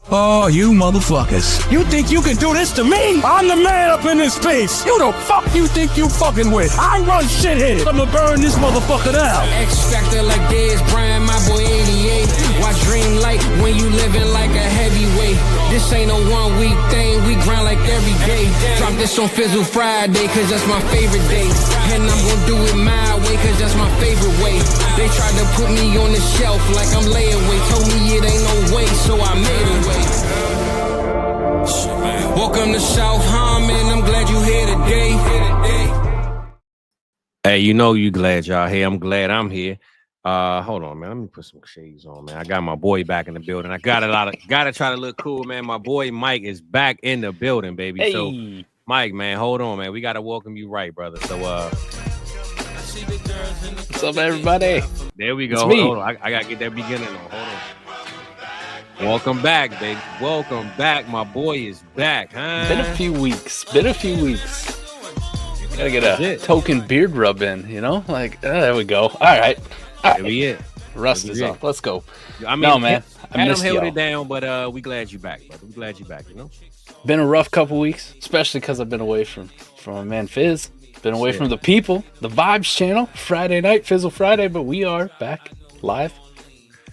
Oh, you motherfuckers. You think you can do this to me? I'm the man up in this place. Who the fuck you think you fucking with? I run shit here. I'ma burn this motherfucker down. X Factor like Dez Bryant, my boy 88. Why dream light when you living like a heavyweight? This ain't no 1 week thing, we grind like every day. Drop this on Fizzle Friday, cause that's my favorite day. And I'm gonna do it my way, cause that's my favorite way. They tried to put me on the shelf like I'm layaway. Told me it ain't no way, so I made a way. Welcome to South Harmon, I'm glad you here today. Hey, you know you glad y'all here. I'm glad I'm here. Hold on, man. Let me put some shades on, man. I got my boy back in the building. I gotta try to look cool, man. My boy Mike is back in the building, baby. Hey. So Mike, man, hold on, man. We gotta welcome you right, brother. So What's up, everybody? there we go. It's me. Hold on. I gotta get that beginning on. Hold on. Welcome back, baby. Welcome back. My boy is back, huh? Been a few weeks. Gotta get a token beard rub in, you know? Like, there we go. All right. There we it. Rust is off. Let's go. I mean, No, man. I Adam missed held y'all. it down, but we glad you back, brother. We glad you back, you know? Been a rough couple weeks, especially because I've been away from my man Fizz. Been away from the people, the Vibes channel, Friday night, Fizzle Friday, but we are back live,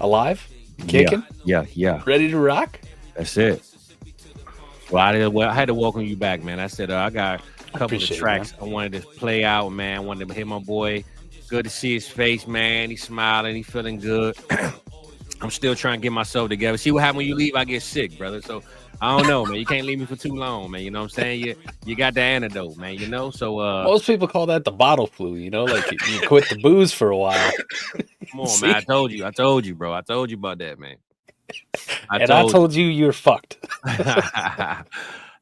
alive, kicking, Yeah. ready to rock. That's it. Well, I had to welcome you back, man. I said I got a couple of tracks I wanted to play out, man. I wanted to hit my boy. Good to see his face, man. He's smiling. He's feeling good. I'm still trying to get myself together. See what happens when you leave? I get sick, brother. So I don't know, man. You can't leave me for too long, man. You know what I'm saying? You got the antidote, man. You know. So most people call that the bottle flu. You know, like you quit the booze for a while. Come on, man. I told you, bro. I told you about that, man. I told you you're fucked.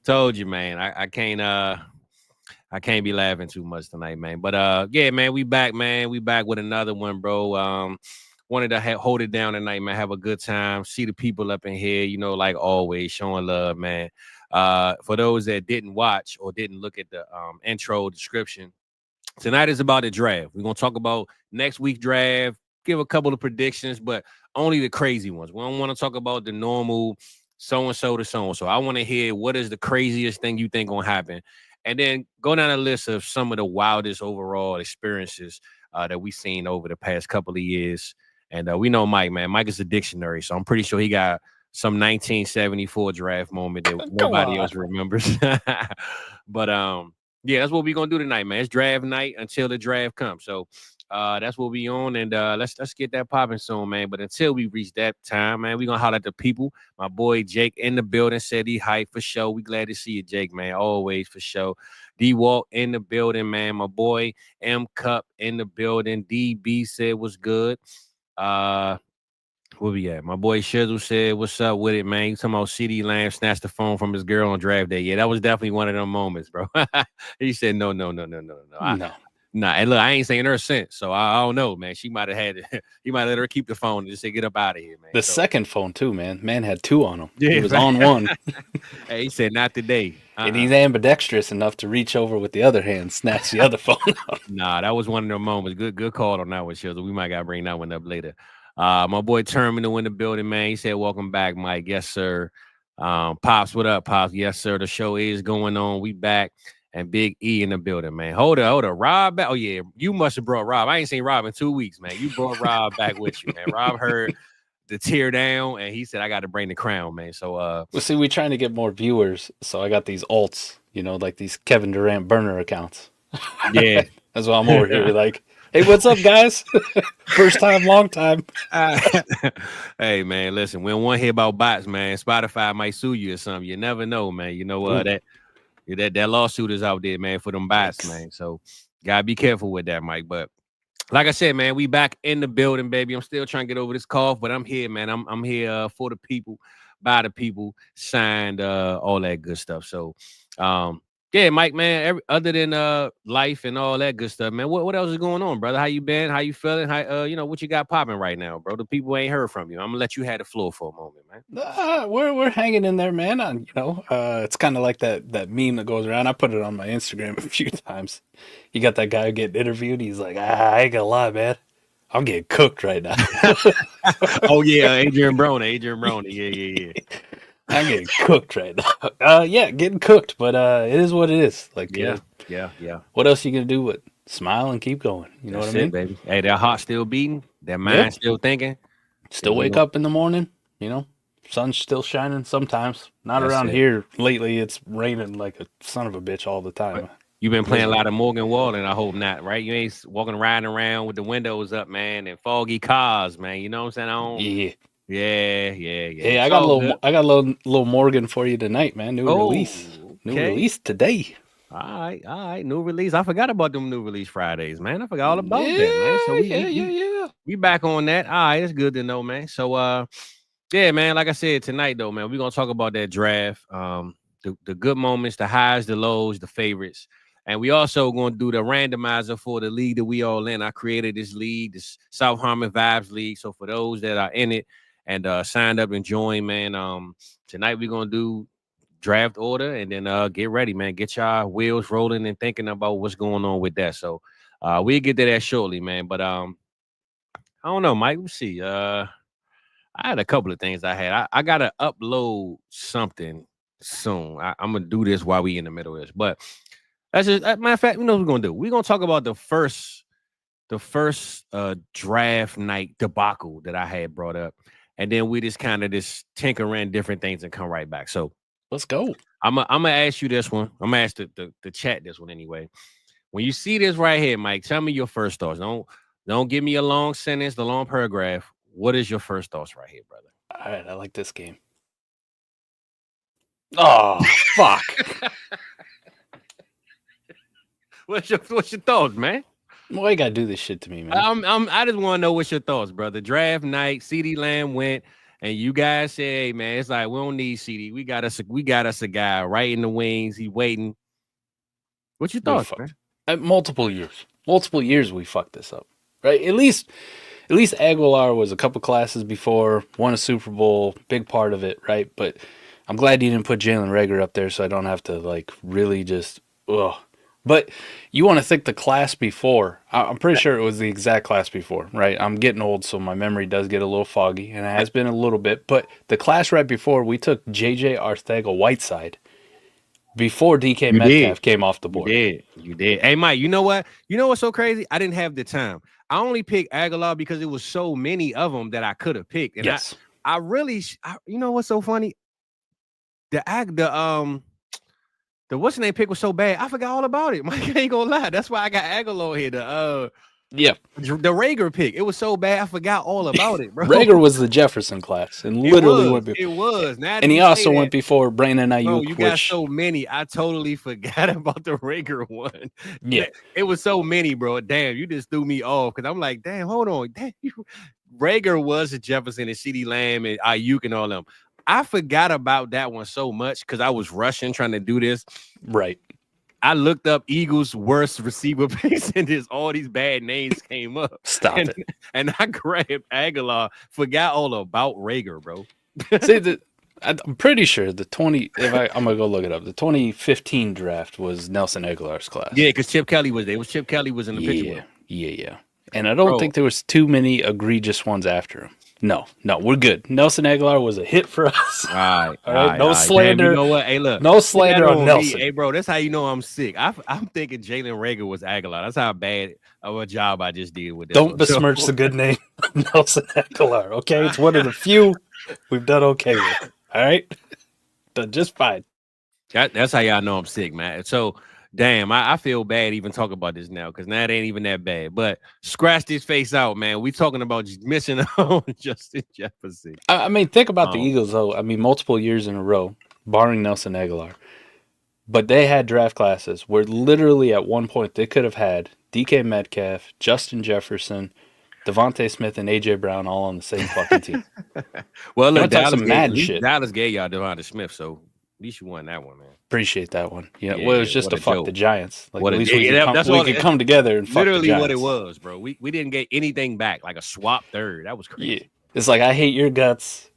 Told you, man. I can't be laughing too much tonight, man. But yeah, man, we back, man. We back with another one, bro. Wanted to hold it down tonight, man. Have a good time. See the people up in here, you know, like always, showing love, man. For those that didn't watch or didn't look at the intro description, tonight is about the draft. We're gonna talk about next week's draft, give a couple of predictions, but only the crazy ones. We don't want to talk about the normal so-and-so to so-and-so. I want to hear what is the craziest thing you think gonna happen. And then go down a list of some of the wildest overall experiences that we've seen over the past couple of years. And we know Mike, man. Mike is a dictionary, so I'm pretty sure he got some 1974 draft moment that nobody else remembers. But yeah, that's what we're gonna do tonight, man. It's draft night until the draft comes. So that's what we on, and let's get that popping soon, man. But until we reach that time, man, we're gonna holler at the people. My boy Jake in the building said he hyped for show. We glad to see you, Jake, man. Always for show. D Walt in the building, man. My boy M Cup in the building. DB said what's good. Where we at? My boy Shizzle said, what's up with it, man? You talking about CD Lamb snatched the phone from his girl on draft day. Yeah, that was definitely one of them moments, bro. He said, no. Nah, and look, I ain't saying her since, so I don't know, man. She might have had it. He might let her keep the phone and just say, get up out of here, man. The second phone, too, man. Man had two on him. Yeah, he was on one. Hey, he said, not today. And he's ambidextrous enough to reach over with the other hand, snatch the other phone out. Nah, that was one of them moments. Good call on that one, Shizzle. We might got to bring that one up later. My boy Terminal in the building, man. He said, welcome back, Mike. Yes, sir. Pops, what up, Pops? Yes, sir. The show is going on. We back. And Big E in the building, man. Hold up. Rob back. Oh, yeah. You must have brought Rob. I ain't seen Rob in 2 weeks, man. You brought Rob back with you, man. Rob heard the tear down, and he said, I got to bring the crown, man. So, well, see, we're trying to get more viewers, so I got these alts, you know, like these Kevin Durant burner accounts. Yeah. That's why I'm over here like, hey, what's up, guys? First time, long time. Hey, man, listen, we don't want to hear about bots, man. Spotify might sue you or something. You never know, man. You know that lawsuit is out there, man, for them bots, man. So gotta be careful with that, Mike. But like I said, man, we back in the building, baby. I'm still trying to get over this cough, but I'm here, man. I'm here for the people, by the people, signed, all that good stuff. So yeah, Mike, man, other than life and all that good stuff, man, what else is going on, brother? How you been? How you feeling? How you know, what you got popping right now, bro? The people ain't heard from you. I'm gonna let you have the floor for a moment, man. We're hanging in there, man. You know, it's kind of like that meme that goes around. I put it on my Instagram a few times. You got that guy who getting interviewed. He's like, I ain't gonna lie, man. I'm getting cooked right now. Oh yeah, Adrian Brony. Yeah. I'm getting cooked right now. Yeah, getting cooked, but it is what it is. Like, Yeah. what else you gonna do but smile and keep going? You know That's what I mean? it, baby. Hey, that heart still beating, that mind Yeah. still thinking. Still wake up in the morning, you know. Sun's still shining sometimes. Not That's around it. here lately. It's raining like a son of a bitch all the time. You've been playing a lot of Morgan Wallen, I hope not, right? You ain't riding around with the windows up, man, and foggy cars, man. You know what I'm saying? Yeah. Yeah. Hey, I It's got a all little good. I got a little Morgan for you tonight, man. New release. New Okay. release today. All right. New release. I forgot about them new release Fridays, man. I forgot all about that, man. So we back on that. All right, it's good to know, man. So yeah, man. Like I said tonight, though, man, we're gonna talk about that draft. The good moments, the highs, the lows, the favorites. And we also gonna do the randomizer for the league that we all in. I created this league, this South Harmon Vibes League. So for those that are in it and signed up and joined, man, tonight we're gonna do draft order and then get ready, man. Get y'all wheels rolling and thinking about what's going on with that. So we'll get to that shortly, man. But I don't know, Mike. Let's see. I had a couple of things I had. I gotta upload something soon. I'm gonna do this while we in the middle of this. But that's just matter of fact, you know what we're gonna do. We're gonna talk about the first draft night debacle that I had brought up. And then we just kind of just tinker in different things and come right back. So Let's go. I'm gonna ask you this one. I'm gonna ask the chat this one anyway. When you see this right here, Mike, tell me your first thoughts. Don't give me a long sentence, the long paragraph. What is your first thoughts right here, brother? All right, I like this game. Oh, fuck. What's your thoughts, man? Why you gotta do this shit to me, man? I just want to know what's your thoughts, brother. Draft night, CD Lamb went, and you guys say, "Hey, man, it's like we don't need CD. We got us a guy right in the wings. He waiting." What's your thoughts, man? Multiple years we fucked this up, right? At least Aguilar was a couple classes before, won a Super Bowl, big part of it, right? But I'm glad you didn't put Jalen Reagor up there, so I don't have to like really just. Ugh. But you want to think the class before. I'm pretty sure it was the exact class before, right? I'm getting old, so my memory does get a little foggy, and it has been a little bit. But the class right before, we took J.J. Arcega-Whiteside before DK Metcalf came off the board. You did. Hey, Mike, you know what? You know what's so crazy? I didn't have the time. I only picked Aguilar because it was so many of them that I could have picked. And yes. I really, you know what's so funny? The what's the name pick was so bad. I forgot all about it. Mike, I ain't gonna lie. That's why I got Aguilar here. The Reagor pick. It was so bad. I forgot all about it, bro. Reagor was the Jefferson class and literally went before. It was. Now and he also went before Brandon Ayuk. Bro, you got so many. I totally forgot about the Reagor one. Yeah. It was so many, bro. Damn, you just threw me off because I'm like, damn, hold on. Damn, Reagor was a Jefferson and CeeDee Lamb and Ayuk and all them. I forgot about that one so much because I was rushing trying to do this. Right. I looked up Eagles' worst receiver picks and just all these bad names came up. Stop it. And I grabbed Aguilar, forgot all about Reagor, bro. See, I'm pretty sure I'm going to go look it up. The 2015 draft was Nelson Aguilar's class. Yeah, because Chip Kelly was there. Chip Kelly was in the picture. Yeah. And I don't think there was too many egregious ones after him. No, we're good. Nelson Aguilar was a hit for us. All right. No slander. Damn, you know what? Hey, look. No slander on Nelson. Hey, bro, that's how you know I'm sick. I'm thinking Jalen Reagor was Aguilar. That's how bad of a job I just did with this. Don't besmirch the good name Nelson Aguilar, okay? It's one of the few we've done okay with. All right? Done just fine. That's how y'all know I'm sick, man. So, damn, I feel bad even talking about this now because now it ain't even that bad. But scratch this face out, man. We talking about missing on Justin Jefferson. I mean, think about the Eagles, though. I mean, multiple years in a row, barring Nelson Aguilar. But they had draft classes where literally at one point they could have had DK Metcalf, Justin Jefferson, Devontae Smith, and A.J. Brown all on the same fucking team. Well, look, Dallas gave y'all Devontae Smith, so at least you won that one, man. Appreciate that one. Yeah, well, it was just to fuck joke. The Giants. Like, at least we could come together and fuck the Giants. Literally what it was, bro. We didn't get anything back, like a swap third. That was crazy. Yeah. It's like, I hate your guts.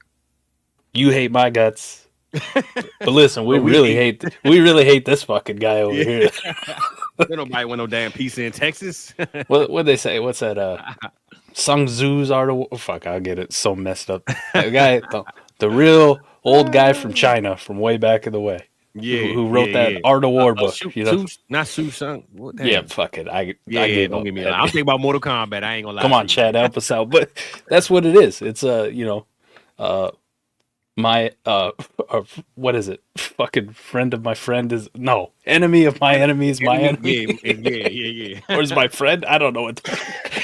You hate my guts. But listen, we really hate this fucking guy over here. Nobody want no damn pizza in Texas. What'd they say? What's that? Sung Tzu's art of fuck, I'll get it so messed up. That guy, the real Old guy from China from way back in the way. Yeah, Who wrote that Art of War book? Not Su Sung. Yeah, fuck it. I don't get me. I'm thinking about Mortal Kombat. I ain't gonna lie. Come on, Chad, help us out. But that's what it is. It's my what is it? Fucking friend of my friend is enemy of my enemy is my enemy. Yeah. Or is my friend? I don't know what.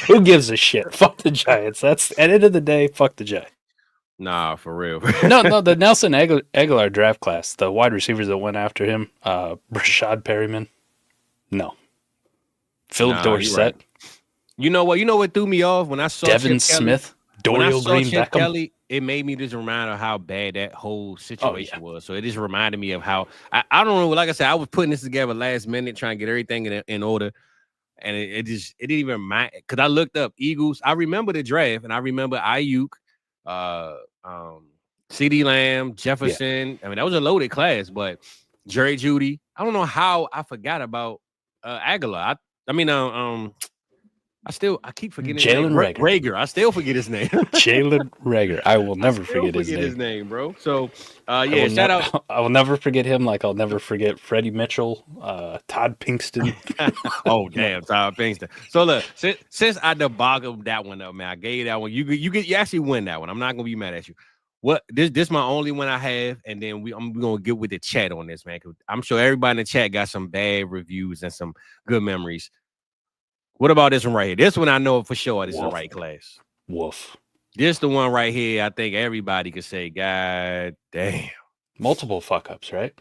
Who gives a shit? Fuck the Giants. That's at the end of the day. Fuck the Giants. Nah, for real. No. The Nelson Aguilar draft class, the wide receivers that went after him, Rashad Perryman, no. Philip Dorsett. Right. You know what threw me off when I saw Devin Chip Smith, Kelly, Dorial Green Beckham. Kelly, it made me just remind of how bad that whole situation was. So it just reminded me of how I don't know. Like I said, I was putting this together last minute, trying to get everything in order. And it didn't even mind because I looked up Eagles. I remember the draft, and I remember Ayuk, CeeDee Lamb, Jefferson. I mean, that was a loaded class, but Jerry Jeudy. I don't know how I forgot about Aguilar. I keep forgetting Jalen Rager. I still forget his name. Jalen Rager. I will never forget his name, bro. So shout out. I will never forget him. Like I'll never forget Freddie Mitchell, Todd Pinkston. Oh damn, Todd Pinkston. So look, since I deboggled that one up, man, I gave that one. You actually win that one. I'm not gonna be mad at you. What this my only one I have, and then I'm gonna get with the chat on this, man. Cause I'm sure everybody in the chat got some bad reviews and some good memories. What about this one right here? This one I know for sure this is the right class. Woof. This the one right here. I think everybody could say, God damn. Multiple fuck ups, right?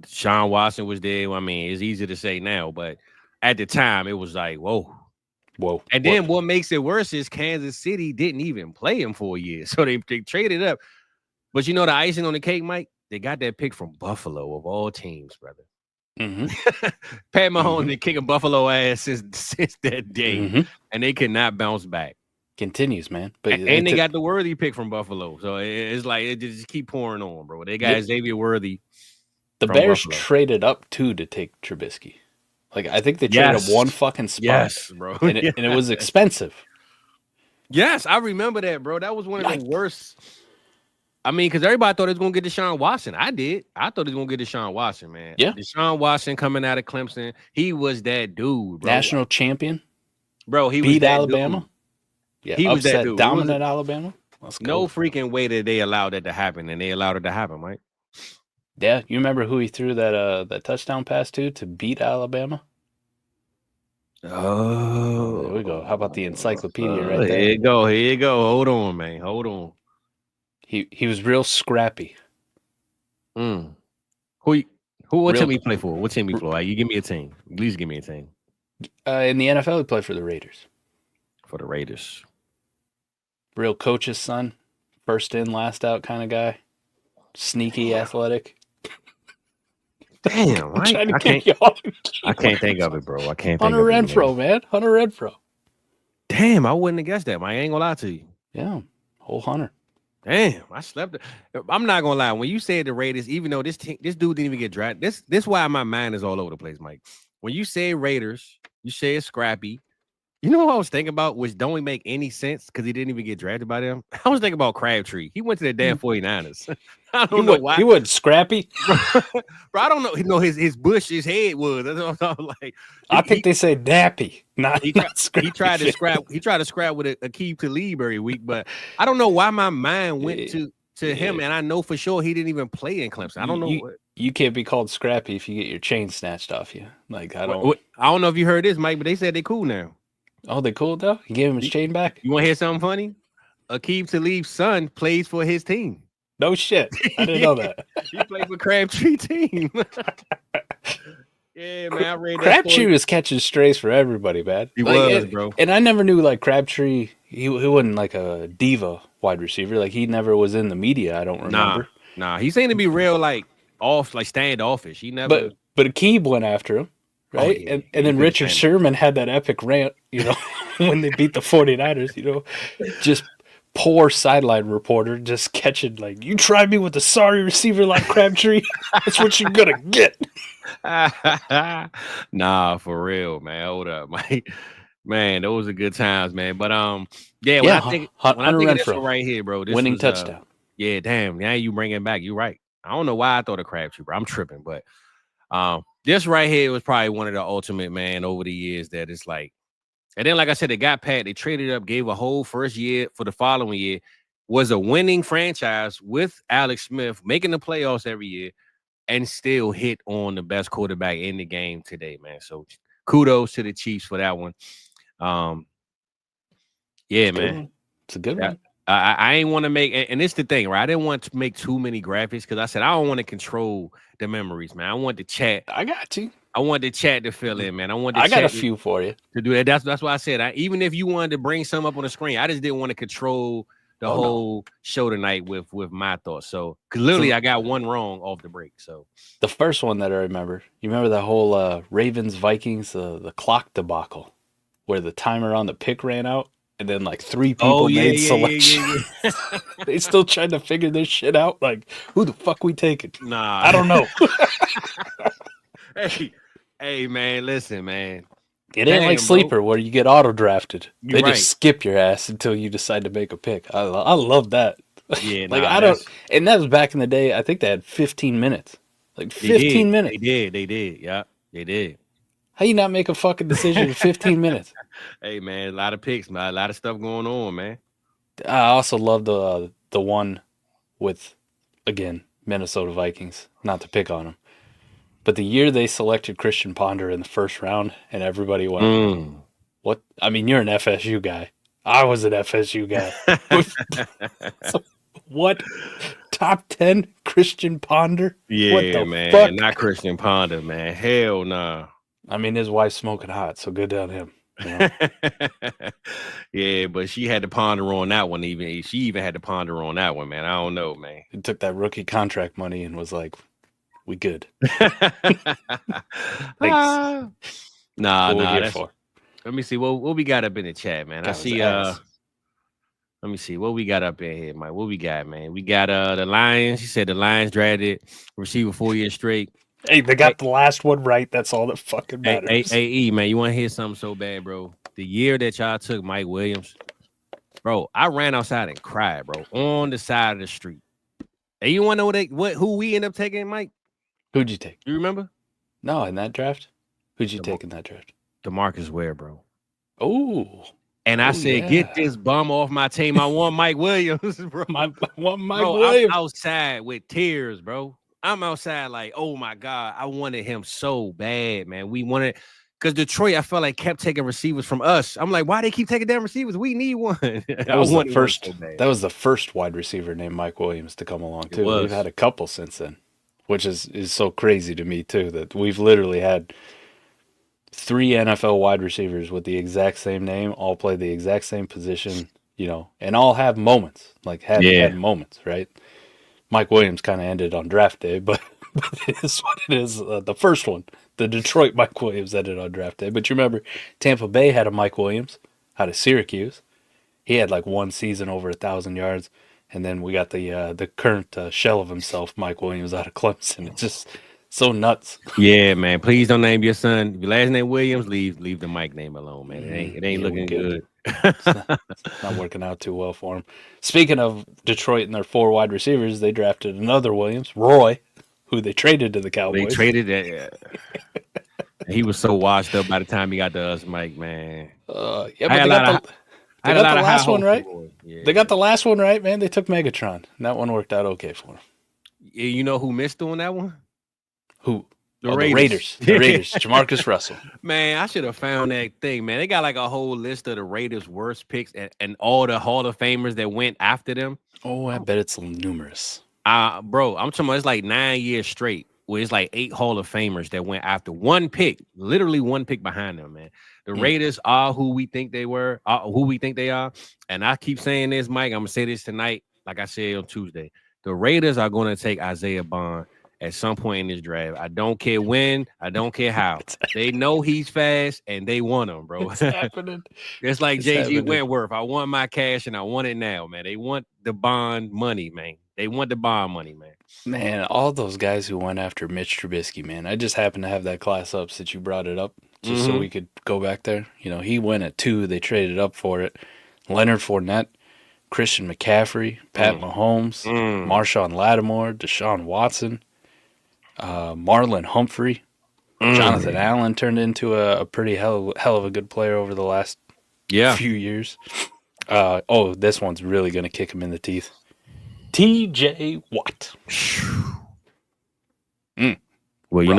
Sean Watson was there. I mean, it's easy to say now, but at the time it was like, whoa. And then what makes it worse is Kansas City didn't even play him for a year. So they traded up. But you know the icing on the cake, Mike? They got that pick from Buffalo of all teams, brother. Mm-hmm. Pat Mahomes been kicking Buffalo ass since that day, and they could not bounce back. Continues, man. But and they got the Worthy pick from Buffalo, so it's like it just keep pouring on, bro. They got Xavier Worthy. The Bears traded up too to take Trubisky. Like I think they traded up one fucking spot. Yes, bro, and it was expensive. Yes, I remember that, bro. That was one of the worst. I mean, because everybody thought it was going to get Deshaun Watson. I did. I thought it was going to get Deshaun Watson, man. Yeah. Deshaun Watson coming out of Clemson. He was that dude, bro. National champion. Bro, he beat was Alabama. Dude. Yeah, he was that dude. Dominant Alabama. No freaking way that they allowed that to happen, and they allowed it to happen, right? Yeah. You remember who he threw that touchdown pass to beat Alabama? Oh. There we go. How about the encyclopedia right there? Here you go. Hold on, man. Hold on. He was real scrappy. What team he play for? What team he play? You give me a team. At least give me a team. In the NFL, he played for the Raiders. For the Raiders. Real coach's son. First in, last out kind of guy. Sneaky, athletic. Damn, I can't think of it, bro. I can't think Hunter of it. Renfro, man. Hunter Renfro. Damn, I wouldn't have guessed that, man. I ain't gonna lie to you. Yeah, whole Hunter. Damn, I slept. I'm not gonna lie. When you said the Raiders, even though this dude didn't even get drafted, this why my mind is all over the place, Mike. When you say Raiders, you say it's scrappy. You know what I was thinking about, which don't make any sense because he didn't even get drafted by them. I was thinking about Crabtree. He went to the damn 49ers. I don't know why. He wasn't scrappy. Bro, I don't know. You know, his bush, his head was. That's what I'm like. I think they say dappy, not scrappy. He tried to scrap. He tried to scrap with a key to leave every week, but I don't know why my mind went to him, and I know for sure he didn't even play in Clemson. I don't know. You can't be called scrappy if you get your chain snatched off you. Like I don't know if you heard this, Mike, but they said they cool now. Oh, they cool though? You gave him his chain back? You want to hear something funny? Aqib Talib's son plays for his team. No shit. I didn't know that. He played for Crabtree team. Yeah, man. I read that. Crabtree was catching strays for everybody, man. He was, bro. And I never knew like Crabtree. He wasn't like a diva wide receiver. Like he never was in the media. I don't remember. Nah. He seemed to be real like off, like standoffish. He never. But Aqib went after him. Right. Oh, yeah. And then Richard Sherman had that epic rant, when they beat the 49ers, just poor sideline reporter just catching like, you try me with a sorry receiver like Crabtree. That's what you're going to get. Nah, for real, man. Hold up, Mike. Man, those are good times, man. But when I think of this one right here, bro, this winning touchdown. Yeah, damn. Now you bring it back. You're right. I don't know why I thought of Crabtree, bro. I'm tripping, but this right here was probably one of the ultimate, man, over the years that it's like. And then, like I said, they got Pat. They traded up, gave a whole first year for the following year. Was a winning franchise with Alex Smith, making the playoffs every year, and still hit on the best quarterback in the game today, man. So kudos to the Chiefs for that one. Yeah, man. It's a good one. I ain't want to make, and it's the thing, right? I didn't want to make too many graphics because I said I don't want to control the memories, man. I want the chat. I got you. I want the chat to fill in, man. I got a few for you to do that. That's why I said even if you wanted to bring some up on the screen, I just didn't want to control the whole show tonight with my thoughts. So, because literally, I got one wrong off the break. So the first one that I remember, you remember that whole Ravens Vikings the clock debacle, where the timer on the pick ran out. And then like 3 people made selection. Yeah. They still trying to figure this shit out. Like, who the fuck we taking? Nah, I don't know. hey, man, listen, man. It ain't like Sleeper where you get auto drafted. They just skip your ass until you decide to make a pick. I love that. Yeah, like I don't. And that was back in the day. I think they had 15 minutes. Like 15 minutes. They did. Yeah, they did. How you not make a fucking decision in 15 minutes? Hey, man, a lot of picks, man. A lot of stuff going on, man. I also love the one with, again, Minnesota Vikings. Not to pick on them. But the year they selected Christian Ponder in the first round and everybody went, what? I mean, you're an FSU guy. I was an FSU guy. So, what? Top 10 Christian Ponder? Yeah, what the man. Fuck? Not Christian Ponder, man. Hell nah. I mean, his wife's smoking hot, so good on him. You know? Yeah, but she had to ponder on that one. She even had to ponder on that one, man. I don't know, man. He took that rookie contract money and was like, "We good." Nah. Let me see what we got up in the chat, man. I see. Let me see what we got up in here, Mike. What we got, man? We got the Lions. She said the Lions drafted receiver 4 years straight. Hey, they got the last one right. That's all that fucking matters. Hey, man, you want to hear something so bad, bro? The year that y'all took Mike Williams, bro, I ran outside and cried, bro, on the side of the street. And you want to know who we end up taking, Mike? Who'd you take? You remember? No, in that draft. Who'd you take in that draft? DeMarcus Ware, bro. Oh. And I said, get this bum off my team. I want Mike Williams, bro. I want Mike Williams. I'm outside with tears, bro. I'm outside like, oh my God, I wanted him so bad, man. We wanted, because Detroit, I felt like kept taking receivers from us. I'm like, why they keep taking damn receivers? We need one. That was the first wide receiver named Mike Williams to come along too. We've had a couple since then, which is so crazy to me too, that we've literally had 3 NFL wide receivers with the exact same name, all play the exact same position, you know, and all have moments, like had moments, right? Mike Williams kind of ended on draft day, but it is what it is. The first one, the Detroit Mike Williams, ended on draft day. But you remember, Tampa Bay had a Mike Williams out of Syracuse. He had like one season over 1,000 yards. And then we got the current shell of himself, Mike Williams, out of Clemson. It's just so nuts. Yeah, man. Please don't name your son. If your last name Williams, leave the Mike name alone, man. It ain't looking good. It's not working out too well for him. Speaking of Detroit and their 4 wide receivers, they drafted another Williams, Roy, who they traded to the Cowboys. They traded that. He was so washed up by the time he got to us, Mike, man. But they got the last one right. Yeah. They got the last one right, man. They took Megatron, and that one worked out okay for them. Yeah, you know who missed on that one? Who? The Raiders. The Raiders. Jamarcus Russell. Man, I should have found that thing, man. They got like a whole list of the Raiders' worst picks and all the Hall of Famers that went after them. Oh, I bet it's numerous. Bro, I'm talking about it's like 9 years straight where it's like 8 Hall of Famers that went after one pick, literally one pick behind them, man. The Raiders are who we think they were, who we think they are. And I keep saying this, Mike. I'm going to say this tonight, like I said on Tuesday. The Raiders are going to take Isaiah Bond at some point in this draft. I don't care when. I don't care how. They know he's fast, and they want him, bro. It's happening. It's like J.G. Wentworth. I want my cash, and I want it now, man. They want the Bond money, man. They want the Bond money, man. Man, all those guys who went after Mitch Trubisky, man. I just happened to have that class up since you brought it up, just so we could go back there. You know, he went at 2. They traded up for it. Leonard Fournette, Christian McCaffrey, Pat Mahomes, Marshawn Lattimore, Deshaun Watson, Marlon Humphrey, Jonathan Allen turned into a pretty hell of a good player over the last few years. This one's really going to kick him in the teeth. TJ Watt. Well, you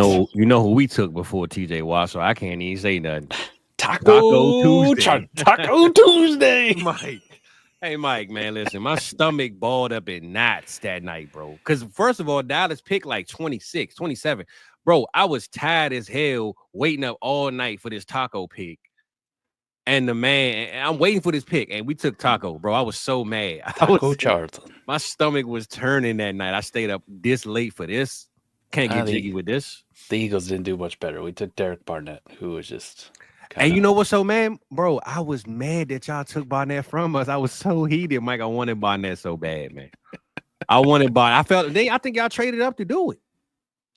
know who we took before TJ Watt, so I can't even say nothing. Taco Tuesday. Taco Tuesday. Mike. Hey, Mike, man, listen, my stomach balled up in knots that night, bro. Because first of all, Dallas picked like 26, 27. Bro, I was tired as hell waiting up all night for this taco pick. And I'm waiting for this pick, and we took Taco, bro. I was so mad. Charlton. My stomach was turning that night. I stayed up this late for this. Can't get jiggy with this. The Eagles didn't do much better. We took Derek Barnett, who was just... And you know what's so mad? Bro, I was mad that y'all took Barnett from us. I was so heated, Mike. I wanted Barnett so bad, man. I wanted Barnett. I think y'all traded up to do it.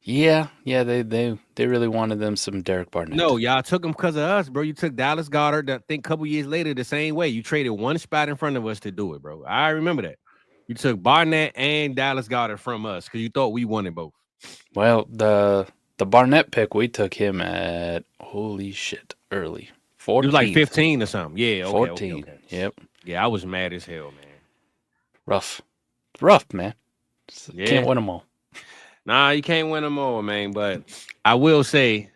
Yeah, they really wanted them some Derek Barnett. No, y'all took him because of us, bro. You took Dallas Goedert, I think a couple years later, the same way. You traded one spot in front of us to do it, bro. I remember that. You took Barnett and Dallas Goedert from us because you thought we wanted both. Well, the Barnett pick, we took him at, holy shit, early. 14. It was like 15 or something. Yeah, okay, 14. Okay. Yep. Yeah, I was mad as hell, man. Rough, man. Yeah. Can't win them all. Nah, you can't win them all, man. But I will say,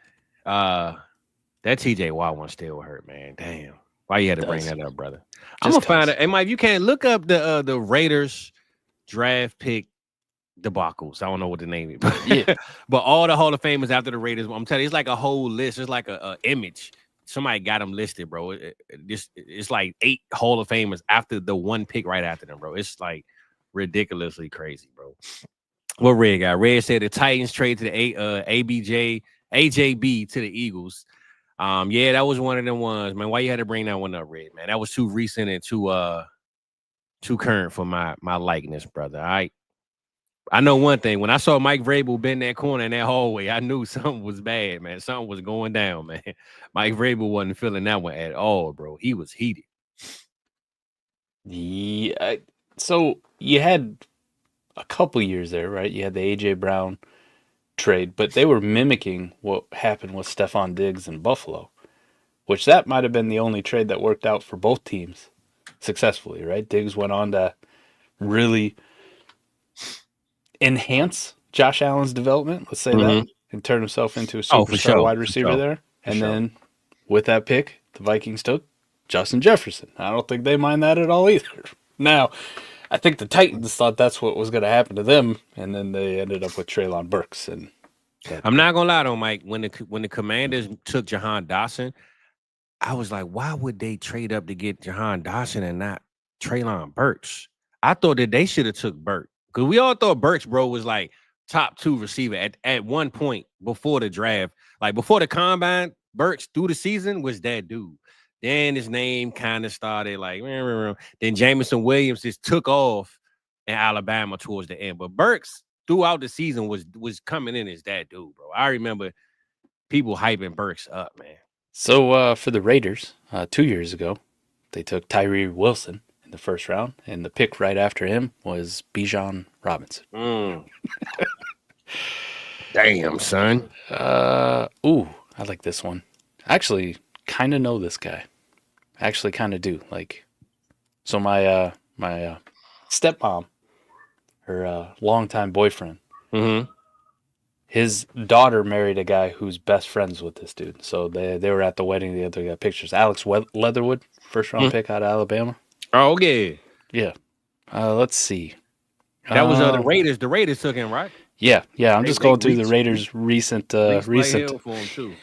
that TJ Watt one still hurt, man. Damn. Why you had to bring that up, brother? I'm gonna find it. Hey, Mike, you can't look up the Raiders draft pick debacles. I don't know what the name is, but yeah. But all the Hall of Famers after the Raiders, I'm telling you, it's like a whole list. It's like a image. Somebody got them listed, bro. It's like 8 Hall of Famers after the one pick right after them, bro. It's like ridiculously crazy, bro. What Red got? Red said the Titans trade to the AJB to the Eagles. Yeah, that was one of them ones, man. Why you had to bring that one up, Red, man? That was too recent and too current for my likeness, brother. All right. I know one thing. When I saw Mike Vrabel bend that corner in that hallway, I knew something was bad, man. Something was going down, man. Mike Vrabel wasn't feeling that one at all, bro. He was heated. Yeah. So you had a couple years there, right? You had the A.J. Brown trade, but they were mimicking what happened with Stephon Diggs in Buffalo, which that might have been the only trade that worked out for both teams successfully, right? Diggs went on to really enhance Josh Allen's development, let's say that, and turn himself into a superstar wide receiver there. And then with that pick, the Vikings took Justin Jefferson. I don't think they mind that at all either. Now, I think the Titans thought that's what was going to happen to them, and then they ended up with Treylon Burks. And I'm not gonna lie though, Mike. When the Commanders took Jahan Dotson, I was like, why would they trade up to get Jahan Dotson and not Treylon Burks? I thought that they should have took Burks. Because we all thought Burks, bro, was like top 2 receiver at one point before the draft. Like before the combine, Burks through the season was that dude. Then his name kind of started like, then Jameson Williams just took off in Alabama towards the end. But Burks throughout the season was coming in as that dude, bro. I remember people hyping Burks up, man. So for the Raiders, 2 years ago, they took Tyree Wilson the first round, and the pick right after him was Bijan Robinson. Damn, son. I like this one. I actually kind of know this guy. I actually kind of do. Like, so my stepmom, her longtime boyfriend, his daughter married a guy who's best friends with this dude. So they were at the wedding. The other got pictures. Alex Leatherwood, first round pick out of Alabama. Oh, yeah. Yeah. Let's see. That was the Raiders. The Raiders took him, right? Yeah. I'm just going through the Raiders' recent. For him too.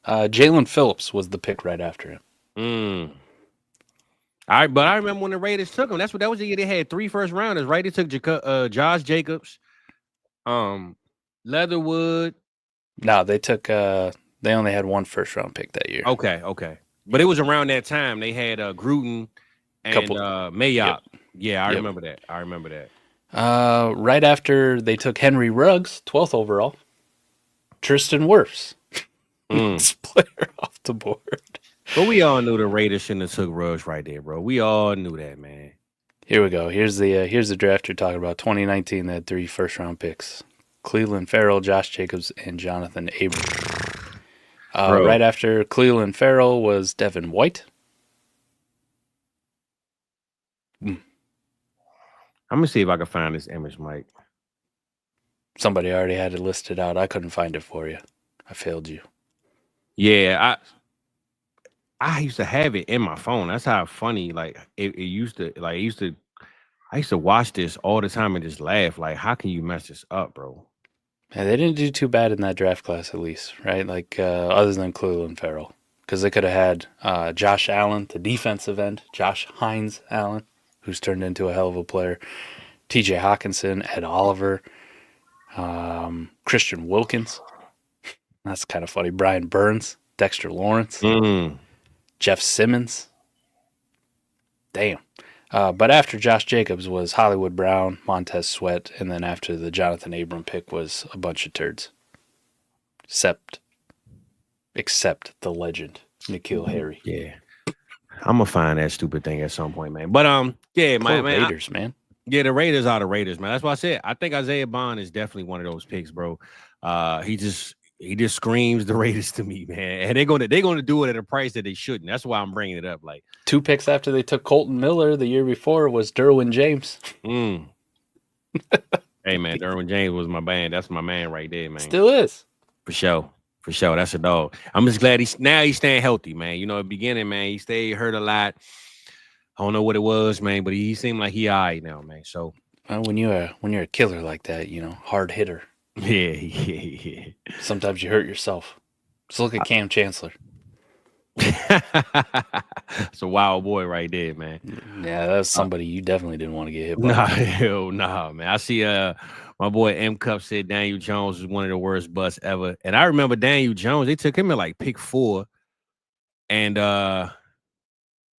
Jalen Phillips was the pick right after him. All right, but I remember when the Raiders took him. That was the year they had 3 first rounders, right? They took Josh Jacobs, Leatherwood. No, they took. They only had 1 first round pick that year. Okay. But it was around that time they had Gruden and Mayock. Yep. Yeah, I remember that. Right after they took Henry Ruggs, 12th overall, Tristan Wirfs, next player off the board. But we all knew the Raiders shouldn't have took Ruggs right there, bro. We all knew that, man. Here we go. Here's the draft you're talking about. 2019, they had 3 first-round picks. Cleveland Farrell, Josh Jacobs, and Jonathan Abram. Right after Cleveland Farrell was Devin White. I'm gonna see if I can find this image, Mike. Somebody already had it listed out. I couldn't find it for you. I failed you. Yeah, I used to have it in my phone. That's how funny. Like it used to. Like I used to watch this all the time and just laugh. Like, how can you mess this up, bro? Yeah, they didn't do too bad in that draft class, at least, right? Like other than Cleveland Farrell, because they could have had Josh Allen, the defensive end, Josh Hines Allen, who's turned into a hell of a player. T.J. Hawkinson, Ed Oliver, Christian Wilkins. That's kind of funny. Brian Burns, Dexter Lawrence, Jeff Simmons. Damn. But after Josh Jacobs was Hollywood Brown, Montez Sweat, and then after the Jonathan Abram pick was a bunch of turds. Except the legend, N'Keal Harry. Yeah. I'm gonna find that stupid thing at some point, man. But yeah, man. Raiders, man. Yeah, the Raiders are the Raiders, man. That's why I said I think Isaiah Bond is definitely one of those picks, bro. He just screams the Raiders to me, man. And they're gonna do it at a price that they shouldn't. That's why I'm bringing it up. Like 2 picks after they took Colton Miller the year before was Derwin James. Hey man, Derwin James was my band. That's my man right there, man. Still is. For sure. That's a dog. I'm just glad he's staying healthy, man. You know, at the beginning, man, he stayed hurt a lot. I don't know what it was, man, but he seemed like he all right now, man. So when you're a killer like that, you know, hard hitter. Yeah. Sometimes you hurt yourself. Just look at Cam Chancellor. It's a wild boy right there, man. Yeah, that's somebody you definitely didn't want to get hit by. Hell nah, man. I see my boy M Cup said Daniel Jones was one of the worst busts ever. And I remember Daniel Jones, they took him at like pick 4. And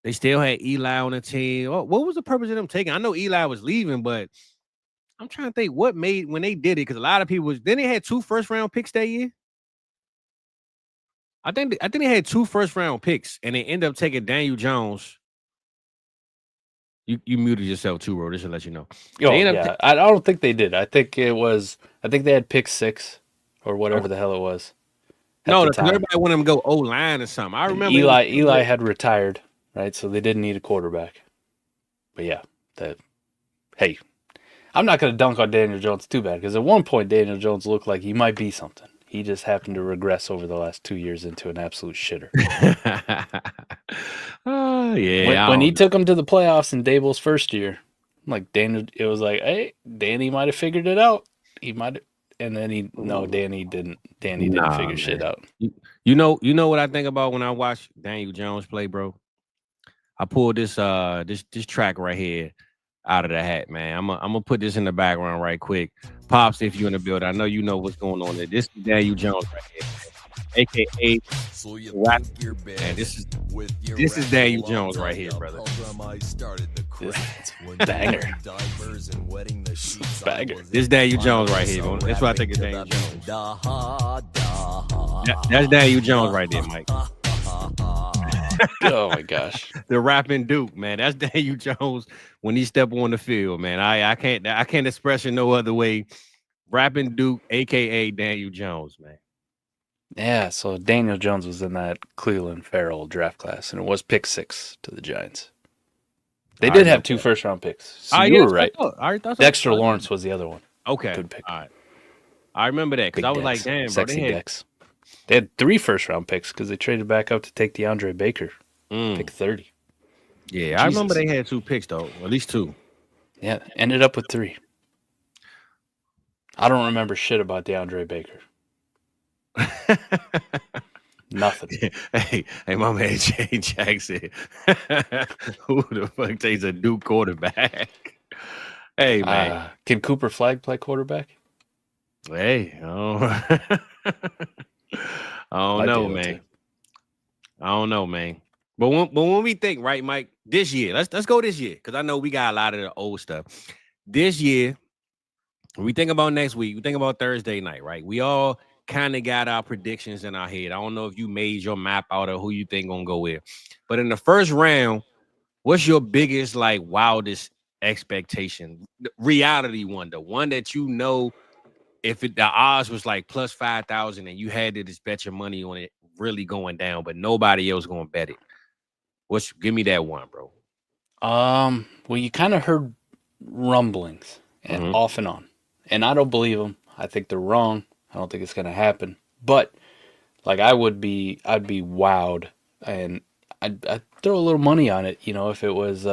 they still had Eli on the team. What was the purpose of them taking? I know Eli was leaving, but I'm trying to think what made when they did it, because a lot of people then they had 2 first-round picks that year. I think they had 2 first-round picks, and they ended up taking Daniel Jones. You muted yourself too, bro. Just to let you know. Oh, yeah. I don't think they did. I think they had pick 6 or whatever the hell it was. No, everybody wanted them to go O-line or something. I remember Eli had retired, right? So they didn't need a quarterback. But yeah, hey, I'm not going to dunk on Daniel Jones too bad, because at one point Daniel Jones looked like he might be something. He just happened to regress over the last 2 years into an absolute shitter. Yeah. When he took him to the playoffs in Dable's first year, like it was like, hey, Danny might have figured it out. He might have, and then Danny didn't. Danny didn't figure shit out. You know what I think about when I watch Daniel Jones play, bro? I pulled this track right here out of the hat, man. I'm gonna put this in the background right quick. Pops, if you're in the building, I know you know what's going on there. This is Daniel Jones right here, man. AKA rap. Man, this is Daniel Jones right here, brother. Banger. Banger. This is Daniel Jones right here, man. That's what I think is Daniel Jones. That's Daniel Jones right there, Mike. Oh my gosh. The rapping Duke, man. That's Daniel Jones when he step on the field, man. I can't express it no other way. Rapping Duke, aka Daniel Jones, man. Yeah, so Daniel Jones was in that Cleveland Farrell draft class, and it was pick 6 to the Giants. They did have 2 first-round picks. So you were right. Dexter Lawrence was the other one. Okay. Good pick. All right. I remember that because I was like, damn, bro. Sexy Dex. They had 3 first-round picks because they traded back up to take DeAndre Baker, pick 30. Yeah, Jesus. I remember they had 2 picks, though. At least 2. Yeah, ended up with 3. I don't remember shit about DeAndre Baker. Nothing. Hey, my man Jay Jackson. Who the fuck takes a Duke quarterback? Hey, man. Can Cooper Flagg play quarterback? Hey, I don't know, man. I don't know, man. But when we think, right, Mike, this year, let's go this year, because I know we got a lot of the old stuff. This year, when we think about next week, we think about Thursday night, right? We all kind of got our predictions in our head. I don't know if you made your map out of who you think gonna go where. But in the first round, what's your biggest, like, wildest expectation, the reality one, the one that you know, if the odds was like plus 5,000 and you had to just bet your money on it really going down, but nobody else going to bet it. Give me that one, bro. Well, you kind of heard rumblings and off and on, and I don't believe them. I think they're wrong. I don't think it's going to happen. But like I'd be wowed, and I'd throw a little money on it. If it was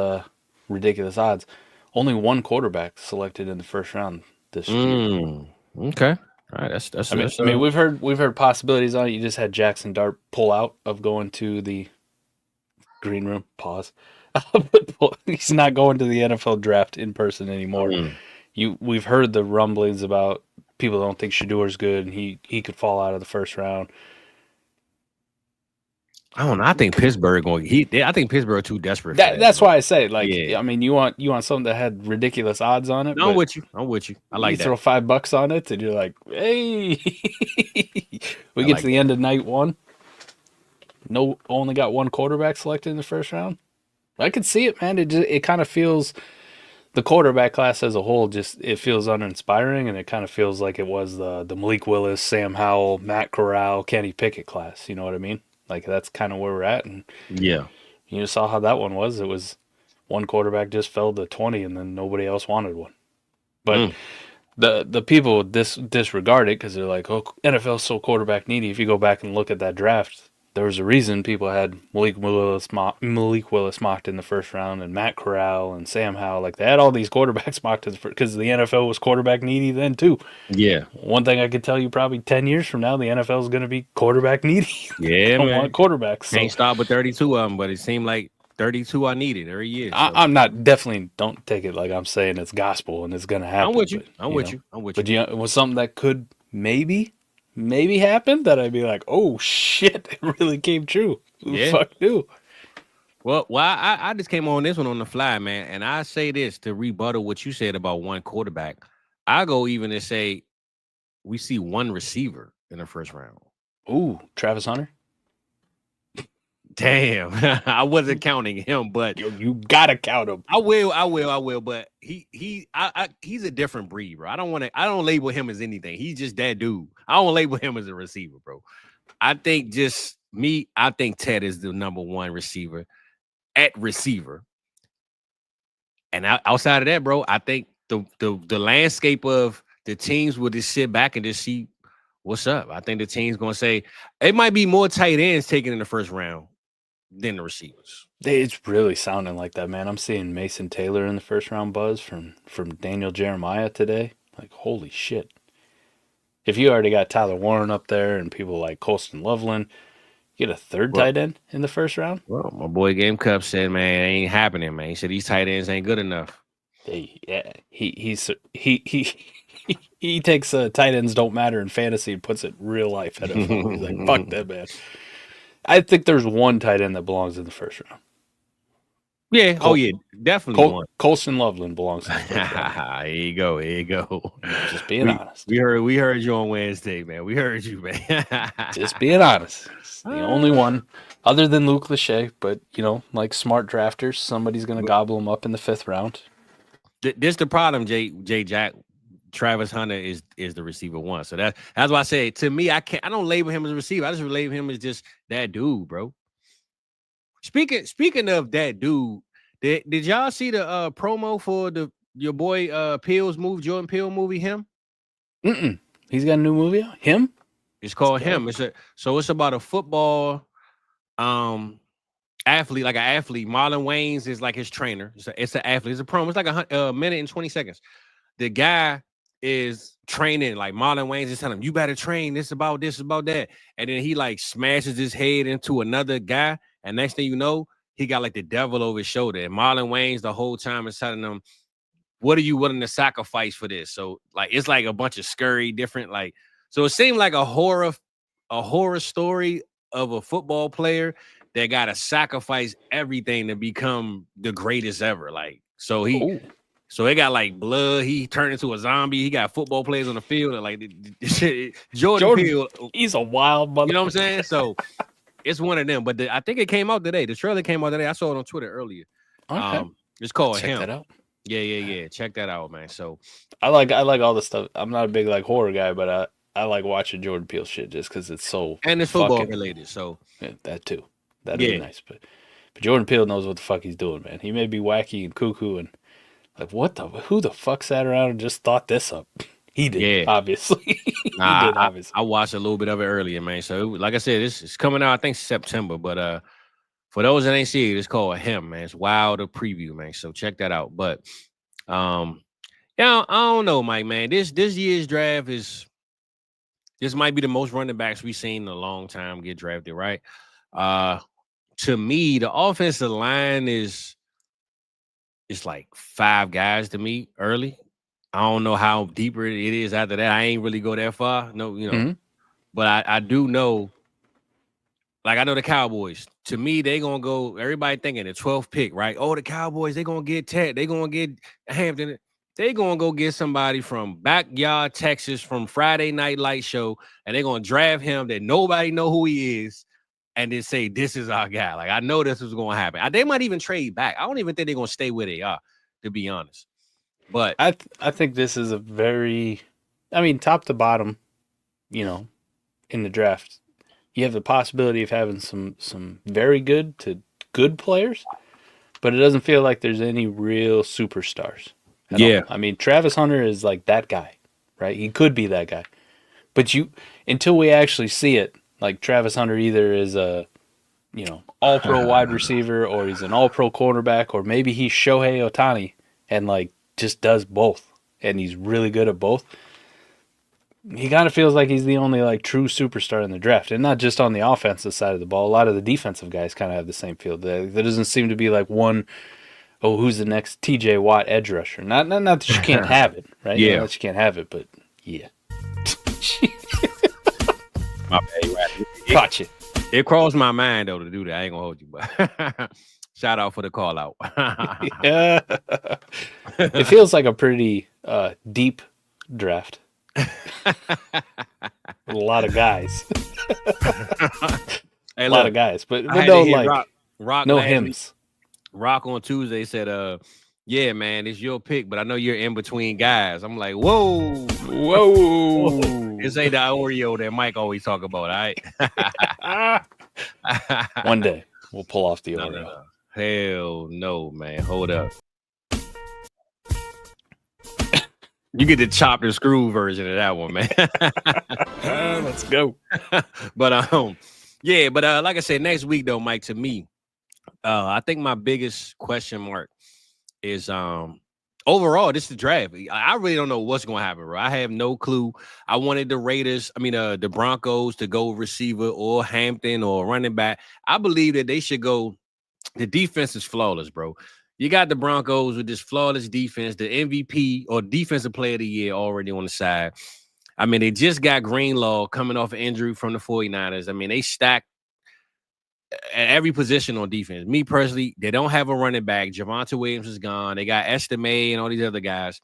ridiculous odds. Only one quarterback selected in the first round this year. Okay. All right. That's. I mean, we've heard possibilities on it. You just had Jackson Dart pull out of going to the green room. Pause. He's not going to the NFL draft in person anymore. We've heard the rumblings about people don't think Shadour's good, and he could fall out of the first round. I don't know. I think Pittsburgh I think Pittsburgh too desperate. That's why I say, I mean, you want something that had ridiculous odds on it. No, I'm with you. I like that. You throw $5 on it, and you're like, hey, we get to the end of night one. No, only got one quarterback selected in the first round. I can see it, man. It kind of feels the quarterback class as a whole. It feels uninspiring, and it kind of feels like it was the Malik Willis, Sam Howell, Matt Corral, Kenny Pickett class. You know what I mean? Like that's kind of where we're at, and yeah, you saw how that one was. It was one quarterback just fell to 20, and then nobody else wanted one. But the people disregard it because they're like, "Oh, NFL's so quarterback needy." If you go back and look at that draft, there was a reason people had Malik Willis mocked in the first round, and Matt Corral and Sam Howell. Like they had all these quarterbacks mocked because the NFL was quarterback needy then too. Yeah. One thing I could tell you, probably 10 years from now, the NFL is going to be quarterback needy. Yeah, don't want quarterbacks. Can't stop with 32 of them, but it seemed like 32 are needed every year. So. I'm not don't take it like I'm saying it's gospel and it's going to happen. I'm with you. I'm with you. But it was something that could maybe happen that I'd be like, oh shit, it really came true. Who the fuck knew? Well, I just came on this one on the fly, man, and I say this to rebuttal what you said about one quarterback. I go even to say we see one receiver in the first round. Ooh, Travis Hunter. Damn, I wasn't counting him, but you gotta count him. I will. But he's a different breed, bro. I don't label him as anything. He's just that dude. I don't label him as a receiver, bro. I think Ted is the number one receiver at receiver. And outside of that, bro, I think the landscape of the teams will just sit back and just see what's up. I think the team's gonna say it might be more tight ends taken in the first round than the receivers. It's really sounding like that, man. I'm seeing Mason Taylor in the first round buzz from Daniel Jeremiah today. Like, holy shit. If you already got Tyler Warren up there and people like Colston Loveland, you get a third tight end in the first round? Well, my boy Game Cup said, man, it ain't happening, man. He said these tight ends ain't good enough. Hey, yeah, he takes tight ends don't matter in fantasy and puts it in real life. NFL. He's like, fuck that, man. I think there's one tight end that belongs in the first round. Yeah, definitely one. Colston Loveland belongs in the first round. Here you go. Just being honest. We heard you on Wednesday, man. We heard you, man. Just being honest. It's the only one other than Luke Lachey, but like smart drafters, somebody's gonna gobble him up in the fifth round. This the problem, Jay Jack. Travis Hunter is the receiver one. So that's why I say, to me, I don't label him as a receiver. I just label him as just that dude, bro. Speaking of that dude, did y'all see the promo for your boy Jordan Peele movie, Him? He's got a new movie out? Him? It's called Him. It's about a football athlete, like an athlete. Marlon Wayans is like his trainer. It's an athlete. It's a promo. It's like a minute and 20 seconds. The guy is training, like Marlon Wayans is telling him, you better train, this about that. And then he like smashes his head into another guy. And next thing you know, he got like the devil over his shoulder. And Marlon Wayans the whole time is telling him, what are you willing to sacrifice for this? So like, it's like a bunch of scurry, different, like, so it seemed like a horror story of a football player that got to sacrifice everything to become the greatest ever. Like, so So it got like blood. He turned into a zombie. He got football players on the field. And like Jordan Peele, he's a wild mother. You know what I'm saying? So it's one of them. But I think it came out today. The trailer came out today. I saw it on Twitter earlier. Okay. It's called Check Him. that out. Yeah. Check that out, man. So I like all the stuff. I'm not a big like horror guy, but I like watching Jordan Peele shit just because it's so and it's football fucking related. So yeah, that too. That'd be yeah, nice, but Jordan Peele knows what the fuck he's doing, man. He may be wacky and cuckoo and like who the fuck sat around and just thought this up? He did, yeah. obviously. He Nah, did, obviously. I watched a little bit of it earlier, man. So like I said, it's coming out. I think September. But for those that ain't see it, it's called Him, man. It's wild a preview, man. So check that out. But yeah, I don't know, Mike, man. This year's draft this might be the most running backs we've seen in a long time get drafted, right? To me, the offensive line it's like 5 guys to me early. I don't know how deeper it is after that. I ain't really go that far. No, but I do know, like I know the Cowboys. To me, they gonna go, everybody thinking the 12th pick, right? Oh, the Cowboys, they gonna get Ted, they gonna get Hampton. They gonna go get somebody from backyard Texas from Friday Night Light Show, and they gonna draft him that nobody know who he is, and then say this is our guy. Like I know this is gonna happen. They might even trade back. I don't even think they're gonna stay where they are, to be honest. But I think this is a very, I mean, top to bottom, in the draft, you have the possibility of having some very good to good players, but it doesn't feel like there's any real superstars. Yeah. I mean, Travis Hunter is like that guy, right? He could be that guy. But until we actually see it, like Travis Hunter either is a, all-pro wide receiver or he's an all-pro quarterback or maybe he's Shohei Ohtani and like just does both and he's really good at both. He kind of feels like he's the only like true superstar in the draft, and not just on the offensive side of the ball. A lot of the defensive guys kind of have the same feel. There doesn't seem to be like one, oh, who's the next TJ Watt edge rusher? Not that you can't have it, right? Yeah. Not that you can't have it, but yeah. My bad, right. Gotcha. It crossed my mind though to do that. I ain't gonna hold you, but shout out for the call out. Yeah. It feels like a pretty deep draft. A lot of guys. Hey, a lot of guys, but I had no to hear like Rock no last week. hymns. Rock on Tuesday said, yeah, man, it's your pick, but I know you're in between guys. I'm like, whoa. This ain't the Oreo that Mike always talk about, all right? One day we'll pull off the No. Oreo. Hell no, man. Hold up. You get the chopped and screw version of that one, man. Let's go. But yeah, but like I said, next week though, Mike, to me, I think my biggest question mark is overall, this is the draft. I really don't know what's gonna happen, bro. I have no clue. I wanted the Broncos to go receiver or Hampton or running back. I believe that they should go. The defense is flawless, bro. You got the Broncos with this flawless defense, the MVP or defensive player of the year already on the side. I mean, they just got Greenlaw coming off an injury from the 49ers. I mean, they stacked at every position on defense. Me personally, they don't have a running back. Javonte Williams is gone. They got Estime and all these other guys.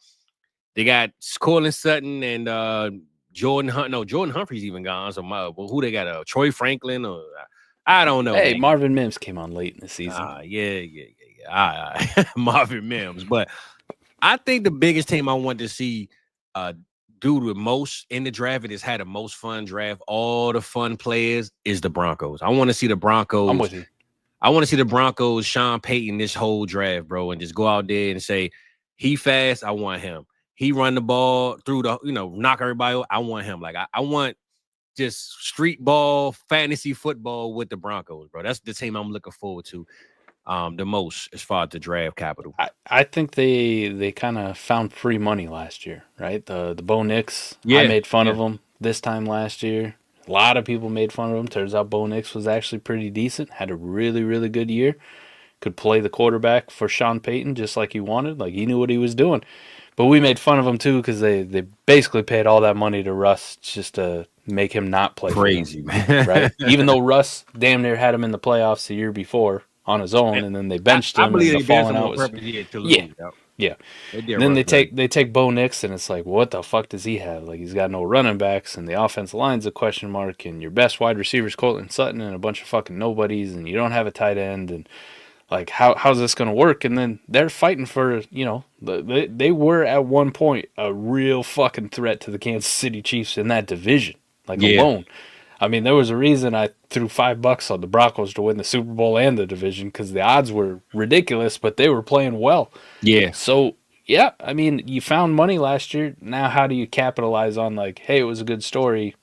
They got Cortland Sutton and Jordan Hunt. No, Jordan Humphrey's even gone. So who they got? Troy Franklin or I don't know. Hey, man. Marvin Mims came on late in the season. Yeah. Marvin Mims. But I think the biggest team I want to see do the most in the draft and has had the most fun draft, all the fun players, is the Broncos. I want to see the Broncos. I'm with you. I want to see the Broncos, Sean Payton, this whole draft, bro, and just go out there and say, he fast, I want him. He run the ball through the, knock everybody out, I want him. Like, I want just street ball, fantasy football with the Broncos, bro. That's the team I'm looking forward to the most as far as the draft capital. I think they kind of found free money last year, right? The Bo Nix, Yeah. I made fun of him this time last year. A lot of people made fun of him. Turns out Bo Nix was actually pretty decent, had a really, really good year. Could play the quarterback for Sean Payton just like he wanted. Like, he knew what he was doing. But we made fun of him, too, because they basically paid all that money to Russ just to make him not play. Crazy, man. Right? Even though Russ damn near had him in the playoffs the year before on his own, and then they benched him. I believe and they the benched him falling on out was, purpose to lose. Yeah. And then they take Bo Nix, and it's like, what the fuck does he have? Like, he's got no running backs, and the offensive line's a question mark, and your best wide receivers, Cortland Sutton, and a bunch of fucking nobodies, and you don't have a tight end, and Like, how's this going to work? And then they're fighting for, they were at one point a real fucking threat to the Kansas City Chiefs in that division, like alone. I mean, there was a reason I threw $5 on the Broncos to win the Super Bowl and the division because the odds were ridiculous, but they were playing well. Yeah. So, yeah, I mean, you found money last year. Now, how do you capitalize on, like, hey, it was a good story.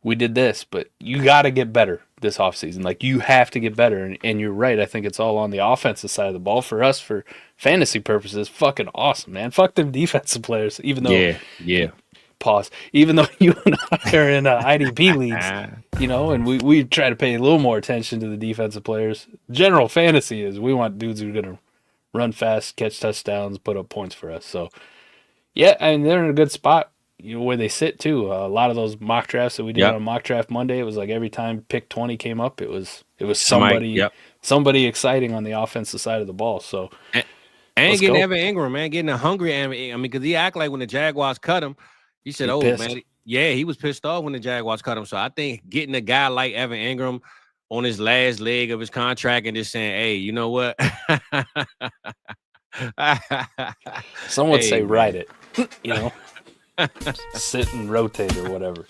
We did this, but you got to get better this offseason. Like, you have to get better. And you're right. I think it's all on the offensive side of the ball. For us, for fantasy purposes, fucking awesome, man. Fuck them defensive players, even though... Yeah. Pause. Even though you and I are in IDP leagues, and we try to pay a little more attention to the defensive players. General fantasy is we want dudes who are going to run fast, catch touchdowns, put up points for us. So, yeah, I mean, they're in a good spot. Where they sit too. A lot of those mock drafts that we did on Mock Draft Monday, it was like every time pick 20 came up, it was somebody exciting on the offensive side of the ball. So and getting Evan Ingram, man, getting a hungry Evan. I mean, because he act like when the Jaguars cut him, he said, man, he was pissed off when the Jaguars cut him. So I think getting a guy like Evan Ingram on his last leg of his contract and just saying, hey, you know what? Some would say ride it, sit and rotate or whatever.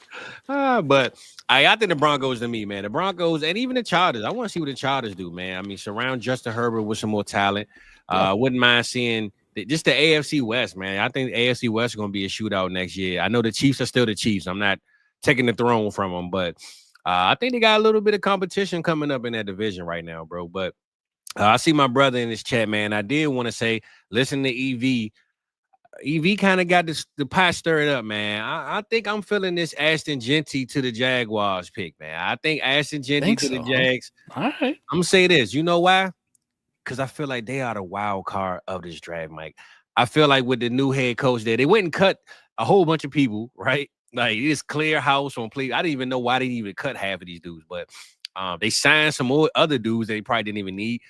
But I think the Broncos to me, man. The Broncos and even the Chargers. I want to see what the Chargers do, man. I mean, surround Justin Herbert with some more talent. Wouldn't mind seeing just the AFC West, man. I think the AFC West is going to be a shootout next year. I know the Chiefs are still the Chiefs. I'm not taking the throne from them, but I think they got a little bit of competition coming up in that division right now, bro. But I see my brother in this chat, man. I did want to say, listen to EV. EV kind of got the pot stirred up, man. I think I'm feeling this Ashton Genty to the Jaguars pick, man. I think Ashton Genty to the Jags. All right. I'm going to say this. You know why? Because I feel like they are the wild card of this draft, Mike. I feel like with the new head coach there, they went and cut a whole bunch of people, right? Like, it's clear house on play. I didn't even know why they didn't even cut half of these dudes, but they signed some more other dudes that they probably didn't even need.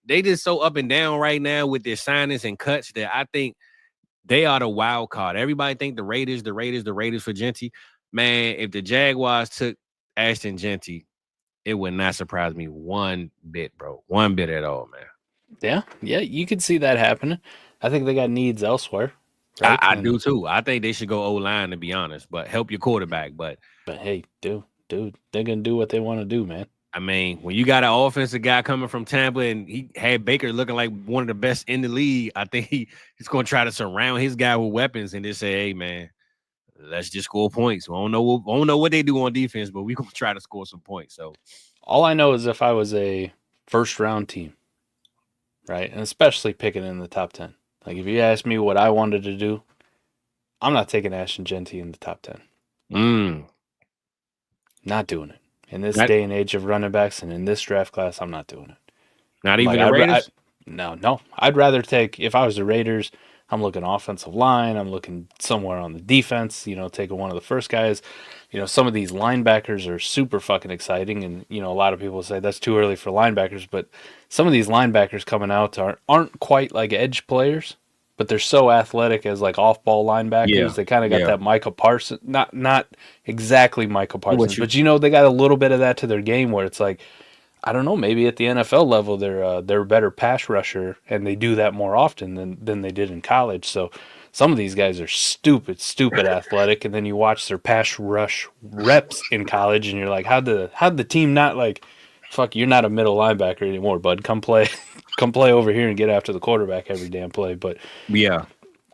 They just so up and down right now with their signings and cuts that I think they are the wild card. Everybody think the Raiders for Genty. Man, if the Jaguars took Ashton Genty, it would not surprise me one bit, bro. One bit at all, man. Yeah, you could see that happening. I think they got needs elsewhere. Right? I do too. I think they should go O-line, to be honest, but help your quarterback. But hey, dude, they're going to do what they want to do, man. I mean, when you got an offensive guy coming from Tampa and he had Baker looking like one of the best in the league, I think he's going to try to surround his guy with weapons and just say, hey, man, let's just score points. I don't know what they do on defense, but we're going to try to score some points. So all I know is if I was a first-round team, right, and especially picking in the top 10, like if you asked me what I wanted to do, I'm not taking Ashton Genty in the top 10. Not doing it. In this day and age of running backs and in this draft class, I'm not doing it. Not even the Raiders? No. I'd rather take, if I was the Raiders, I'm looking offensive line. I'm looking somewhere on the defense, taking one of the first guys. Some of these linebackers are super fucking exciting. And, a lot of people say that's too early for linebackers. But some of these linebackers coming out aren't quite like edge players. But they're so athletic as like off-ball linebackers. Yeah. They kind of got that Micah Parsons, not exactly Micah Parsons, but they got a little bit of that to their game where it's like, I don't know, maybe at the NFL level they're a better pass rusher and they do that more often than they did in college. So some of these guys are stupid athletic, and then you watch their pass rush reps in college and you're like, how'd the team not like, fuck, you're not a middle linebacker anymore, bud. Come play over here and get after the quarterback every damn play. But yeah,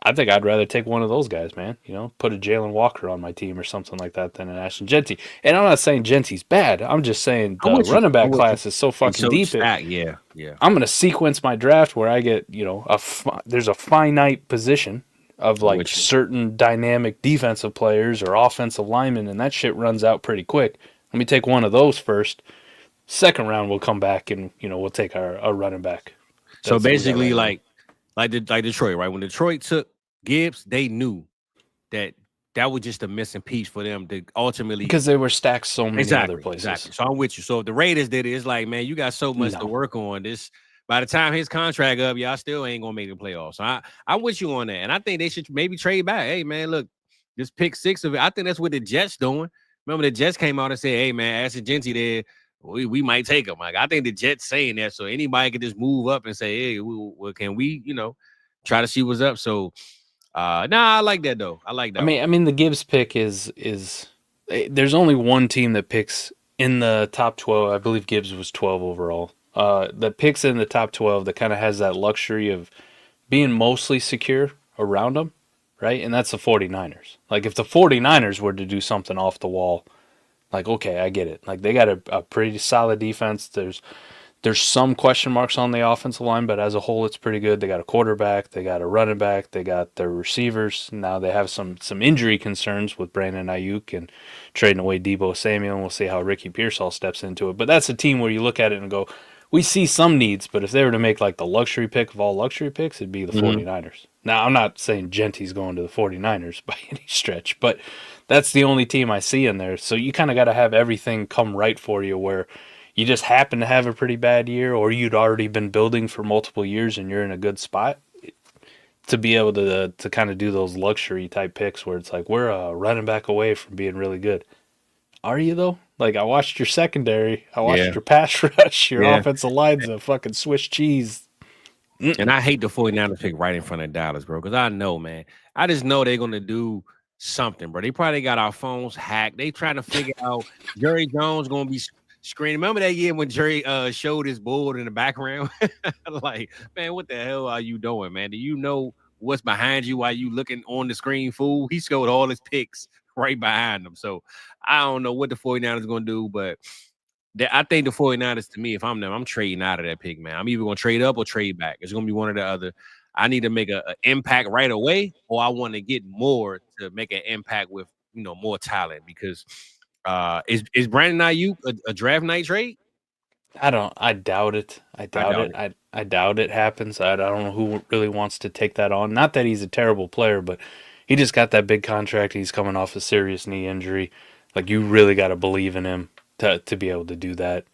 I think I'd rather take one of those guys, man. Put a Jalen Walker on my team or something like that than an Ashton Genty. And I'm not saying Genty's bad. I'm just saying the running back class is so fucking deep. Yeah. I'm going to sequence my draft where I get, there's a finite position of like certain dynamic defensive players or offensive linemen, and that shit runs out pretty quick. Let me take one of those first. Second round, we'll come back and we'll take our running back. So basically, like Detroit, right? When Detroit took Gibbs, they knew that was just a missing piece for them to ultimately, because they were stacked so many other places. Exactly. So I'm with you. So if the Raiders did it, it's like, man, you got so much to work on. This by the time his contract up, y'all still ain't gonna make the playoffs. So I'm with you on that, and I think they should maybe trade back. Hey, man, look, just pick 6 of it. I think that's what the Jets doing. Remember, the Jets came out and said, hey, man, Ashton Genty there. we might take him. Like I think the Jets saying that, so anybody could just move up and say, hey, well, can we, try to see what's up? So, I like that though. I like that. I mean, the Gibbs pick is there's only one team that picks in the top 12. I believe Gibbs was 12 overall. That picks in the top 12 that kind of has that luxury of being mostly secure around them, right? And that's the 49ers. Like if the 49ers were to do something off the wall, like, okay, I get it. Like they got a pretty solid defense. There's some question marks on the offensive line, but as a whole, it's pretty good. They got a quarterback, they got a running back, they got their receivers. Now they have some injury concerns with Brandon Ayuk and trading away Deebo Samuel, and we'll see how Ricky Pearsall steps into it. But that's a team where you look at it and go, we see some needs, but if they were to make like the luxury pick of all luxury picks, it'd be the 49ers. Now, I'm not saying Genty's going to the 49ers by any stretch, but that's the only team I see in there. So you kind of got to have everything come right for you where you just happen to have a pretty bad year or you'd already been building for multiple years and you're in a good spot to be able to kind of do those luxury type picks where it's like, we're a running back away from being really good. Are you though? Like I watched your secondary, I watched your pass rush, your offensive line's a fucking Swiss cheese. And I hate the 49ers pick right in front of Dallas, bro, because I know, man. I just know they're going to do something, bro. They probably got our phones hacked. They trying to figure out Jerry Jones going to be screening. Remember that year when Jerry showed his board in the background? Like, man, what the hell are you doing, man? Do you know what's behind you while you looking on the screen, fool? He showed all his picks right behind him. So I don't know what the 49ers going to do, but I think the 49ers, to me, if I'm them, I'm trading out of that pick, man. I'm either going to trade up or trade back. It's going to be one or the other. I need to make an impact right away, or I want to get more to make an impact with, more talent. Because is Brandon Ayuk a draft night trade? I doubt it. I doubt it happens. I don't know who really wants to take that on. Not that he's a terrible player, but he just got that big contract. He's coming off a serious knee injury. Like, you really got to believe in him to be able to do that.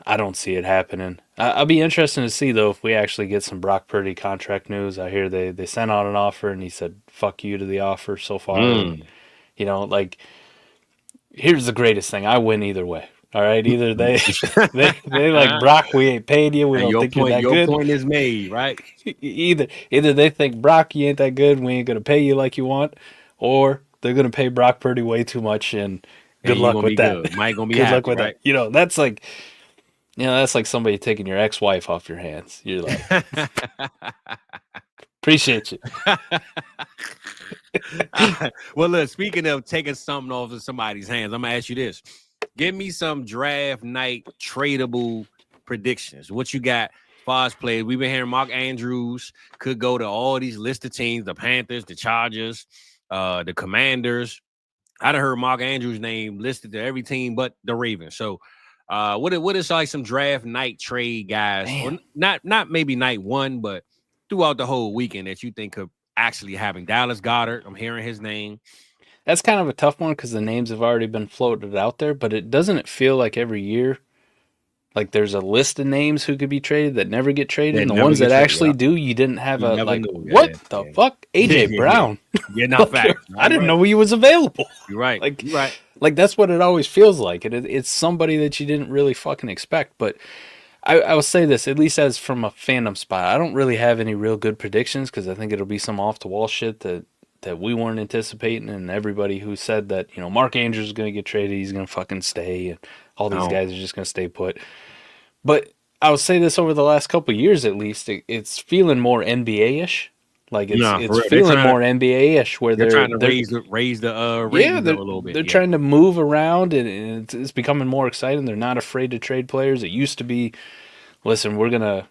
I don't see it happening. I'll be interested to see, though, if we actually get some Brock Purdy contract news. I hear they sent out an offer, and he said, fuck you to the offer so far. And, here's the greatest thing. I win either way. All right? Either they like, Brock, we ain't paying you. We don't think you're that good. Your point is made, right? Either they think, Brock, you ain't that good, we ain't going to pay you like you want, or they're going to pay Brock Purdy way too much, and good luck with that. Good. Mike gonna be good happy, luck with right? that. That's like somebody taking your ex-wife off your hands. You're like, appreciate you. Well, look, speaking of taking something off of somebody's hands, I'm gonna ask you this. Give me some draft night tradable predictions. What you got as far as players? We've been hearing Mark Andrews could go to all these listed teams, the Panthers, the Chargers, the Commanders. I'd heard Mark Andrews' name listed to every team but the Ravens. So what is like some draft night trade guys, or not maybe night one, but throughout the whole weekend that you think could actually happen? Dallas Goedert, I'm hearing his name. That's kind of a tough one because the names have already been floated out there, but it doesn't feel like every year like there's a list of names who could be traded that never get traded, and the ones that actually do, you didn't have what the fuck? AJ Brown. Yeah, not fact. I didn't know he was available. You're right. You're right. Like that's what it always feels like. It's somebody that you didn't really fucking expect. But I will say this, at least as from a fandom spot, I don't really have any real good predictions because I think it'll be some off the wall shit that we weren't anticipating, and everybody who said that, Mark Andrews is going to get traded, he's going to fucking stay, and all these guys are just going to stay put. But I would say this over the last couple of years, at least, it's feeling more NBA-ish. Like it's feeling more NBA-ish, where they're trying to raise the ratings a little bit. They're trying to move around, and it's becoming more exciting. They're not afraid to trade players. It used to be, listen, we're gonna,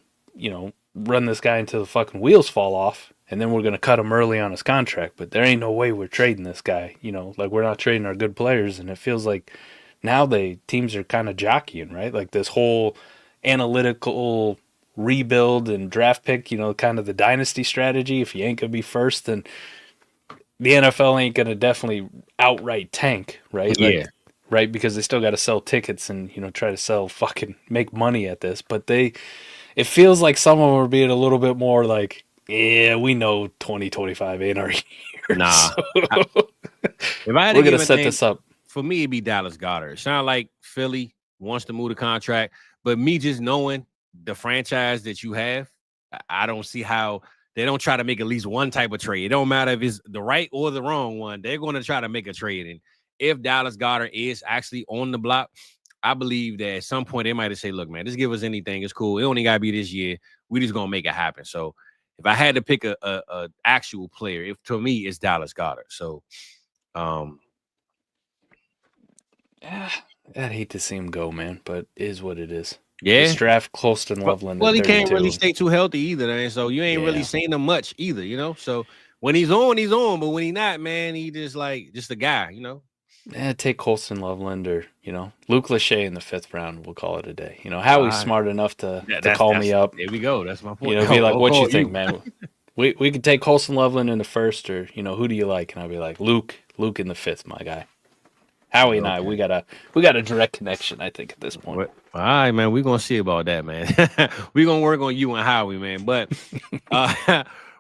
run this guy until the fucking wheels fall off, and then we're gonna cut him early on his contract. But there ain't no way we're trading this guy. Like we're not trading our good players, and it feels like now teams are kind of jockeying, right? Like this whole analytical rebuild and draft pick, kind of the dynasty strategy. If you ain't gonna be first, then the NFL ain't gonna definitely outright tank, right? Right, because they still got to sell tickets and try to make money at this. But it feels like some of them are being a little bit more like, yeah, we know 2025 ain't our year. Nah, so if I had we're gonna set this up. For me, it'd be Dallas Goedert. It sound like Philly wants to move the contract. But me just knowing the franchise that you have, I don't see how they don't try to make at least one type of trade. It don't matter if it's the right or the wrong one. They're going to try to make a trade. And if Dallas Goedert is actually on the block, I believe that at some point they might have said, look, man, just give us anything. It's cool. It only got to be this year. We just going to make it happen. So if I had to pick a actual player, to me, it's Dallas Goedert. So, I'd hate to see him go, man, but it is what it is. yeah. Just draft Colston Loveland. Well, at he can't 32. really stay too healthy either, man. So you ain't really seen him much either, you know. So when he's on, he's on. But when he's not, man, he just a guy, you know. Take Colston Loveland or, Luke Lachey in the 5th round. We'll call it a day. Howie's smart enough to call me up. There we go. That's my point. Be like, what you think, man? We could take Colston Loveland in the 1st, or, who do you like? And I'll be like, Luke in the 5th, my guy. Howie and I, we got a direct connection, I think, at this point. All right, man. We're gonna see about that, man. We're gonna work on you and Howie, man. But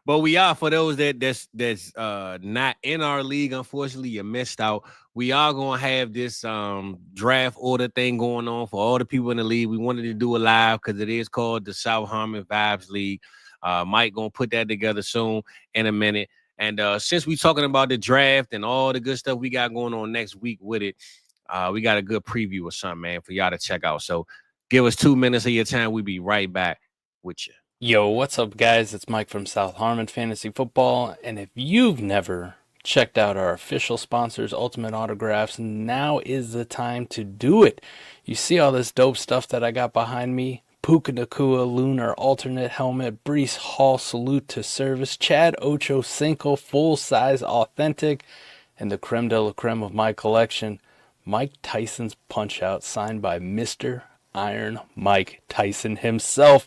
but we are, for those that's not in our league, unfortunately, you missed out. We are gonna have this draft order thing going on for all the people in the league. We wanted to do it live because it is called the South Harmon Vibes League. Mike gonna put that together soon in a minute. And since we're talking about the draft and all the good stuff we got going on next week with it, we got a good preview or something, man, for y'all to check out. So give us 2 minutes of your time. We'll be right back with you. Yo, what's up, guys? It's Mike from South Harmon Fantasy Football. And if you've never checked out our official sponsors, Ultimate Autographs, now is the time to do it. You see all this dope stuff that I got behind me? Puka Nacua Lunar Alternate Helmet, Breece Hall Salute to Service, Chad Ochocinco Full-Size Authentic, and the creme de la creme of my collection, Mike Tyson's Punch-Out, signed by Mr. Iron Mike Tyson himself.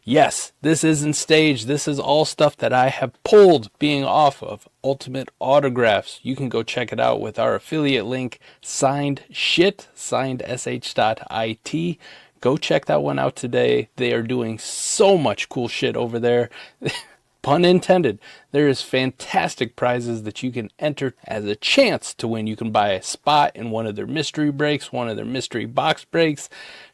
Yes, this isn't staged. This is all stuff that I have pulled being off of Ultimate Autographs. You can go check it out with our affiliate link, signed.it. Go check that one out today. They are doing so much cool shit over there. Pun intended. There is fantastic prizes that you can enter as a chance to win. You can buy a spot in one of their mystery breaks, one of their mystery box breaks,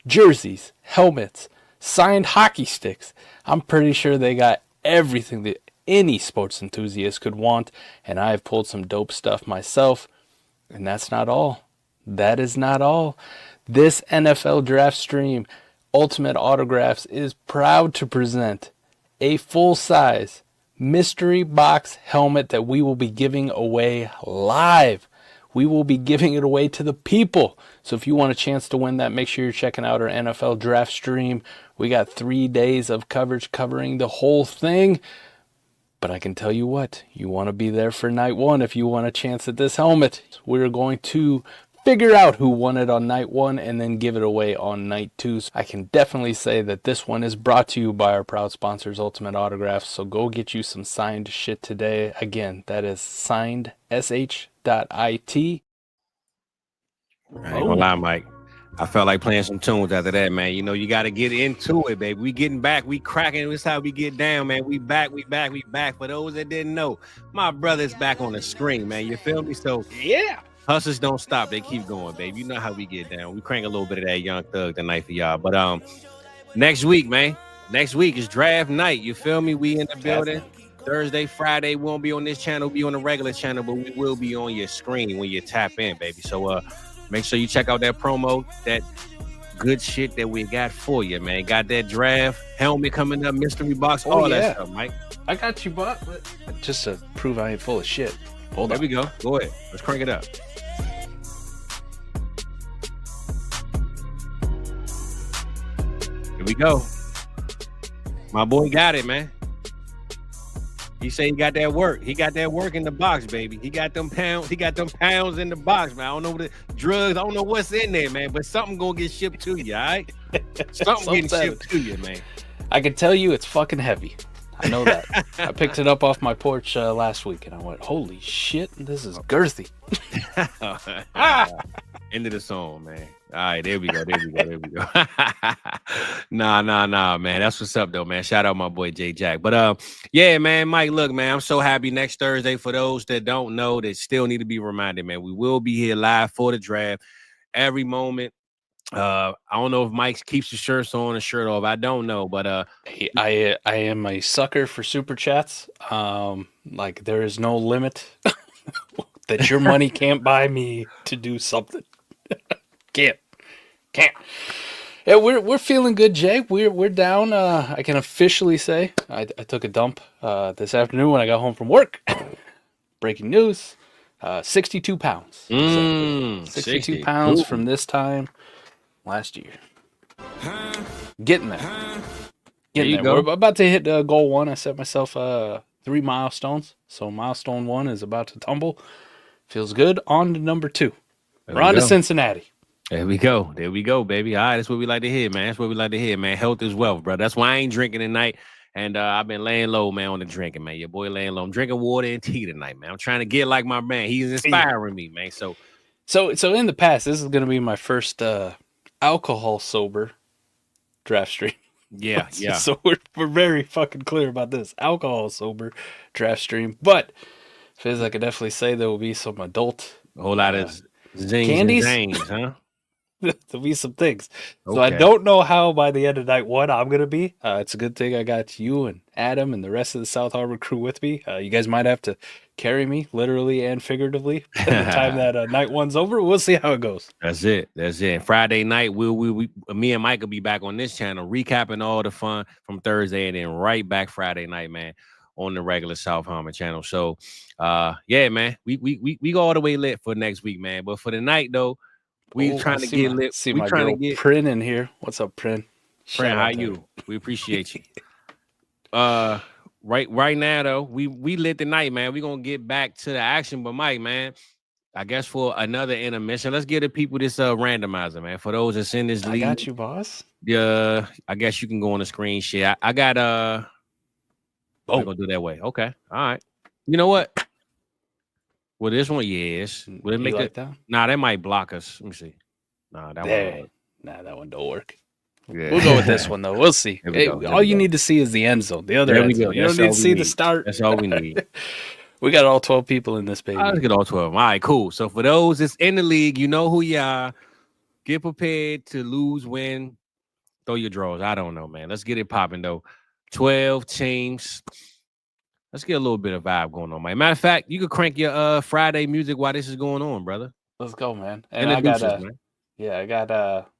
jerseys, helmets, signed hockey sticks. I'm pretty sure they got everything that any sports enthusiast could want, and I've pulled some dope stuff myself. And that's not all. That is not all. This NFL draft stream, Ultimate Autographs, is proud to present a full-size mystery box helmet that we will be giving away live. We will be giving it away to the people. So if you want a chance to win that, make sure you're checking out our NFL draft stream. We got 3 days of coverage covering the whole thing. But I can tell you what, you want to be there for night one if you want a chance at this helmet. We're going to figure out who won it on night one and then give it away on night two. So I can definitely say that this one is brought to you by our proud sponsors, Ultimate Autographs. So go get you some signed shit today. Again, that is signed.it. I ain't gonna lie, Mike. I felt like playing some tunes after that, man. You know, you got to get into it, baby. We getting back. We cracking. This is how we get down, man. We back. For those that didn't know, my brother's back on the screen, man. You feel me? So, yeah. Hustlers don't stop. They keep going, baby. You know how we get down. We crank a little bit of that Young Thug tonight for y'all. But next week, man. Next week is draft night. You feel me? We in the building. Thursday, Friday, we won't be on this channel, be on the regular channel, but we will be on your screen when you tap in, baby. So make sure you check out that promo, that good shit that we got for you, man. Got that draft helmet coming up, mystery box, all that stuff, Mike. I got you, but just to prove I ain't full of shit. Hold on. There we go. Go ahead. Let's crank it up. Here we go. My boy got it, man. He said he got that work. He got that work in the box, baby. He got them pounds. He got them pounds in the box, man. I don't know what the drugs. I don't know what's in there, man. But something gonna get shipped to you, all right? Something getting shipped to you, man. I can tell you, it's fucking heavy. I know that. I picked it up off my porch last week, and I went, "Holy shit, this is girthy." End of the song, man. All right, there we go. Nah, man. That's what's up, though, man. Shout out my boy J Jack. But yeah, man, Mike, look, man, I'm so happy next Thursday. For those that don't know, that still need to be reminded, man, we will be here live for the draft every moment. I don't know if Mike keeps the shirts on and shirt off. I don't know, but I am a sucker for super chats. Like there is no limit that your money can't buy me to do something. Can't. Yeah, we're feeling good, Jay. We're down. I can officially say I took a dump this afternoon when I got home from work. Breaking news: 62 pounds. 62 pounds from this time last year. Getting there. We're about to hit goal 1. I set myself 3 milestones. So milestone 1 is about to tumble. Feels good. On to number 2. We're on to Cincinnati. There we go, baby. All right, that's what we like to hear, man. Health is wealth, bro. That's why I ain't drinking tonight. And I've been laying low, man, on the drinking, man. Your boy laying low. I'm drinking water and tea tonight, man. I'm trying to get like my man. He's inspiring me, man. So in the past, this is going to be my first alcohol sober draft stream. Yeah. So we're very fucking clear about this. Alcohol sober draft stream. But Fizz, I could definitely say there will be some adult. A whole lot of zings candies, and zangs, huh? There'll be some things. Okay. So I don't know how by the end of night 1 I'm going to be. It's a good thing I got you and Adam and the rest of the South Harbor crew with me. You guys might have to carry me literally and figuratively by the time that night 1's over. We'll see how it goes. That's it. Friday night, me and Mike will be back on this channel recapping all the fun from Thursday and then right back Friday night, man, on the regular South Harmon channel. So, yeah, man, we go all the way lit for next week, man. But for the night, though, we trying to get lit. See my girl Prin in here. What's up, Prin? Prin, how you? We appreciate you. Right now, though, we lit the night, man. We're going to get back to the action. But, Mike, man, I guess for another intermission, let's give the people this randomizer, man. For those that's in this league. I got you, boss. Yeah, I guess you can go on the screen share. I got we're going to do that way. Okay. All right. You know what? Well, this one, yes. Will it make like that? Nah, that might block us. Let me see. Nah, that one. Nah, that one don't work. Yeah. We'll go with this one, though. We'll see. All you need to see is the end zone. The other end zone. You don't need to see the start. That's all we need. We got all 12 people in this, baby. Let's get all 12. All right, cool. So for those that's in the league, you know who you are. Get prepared to lose, win, throw your draws. I don't know, man. Let's get it popping, though. 12 teams. Let's get a little bit of vibe going on, man. Matter of fact, you could crank your Friday music while this is going on, brother. Let's go, man. And I got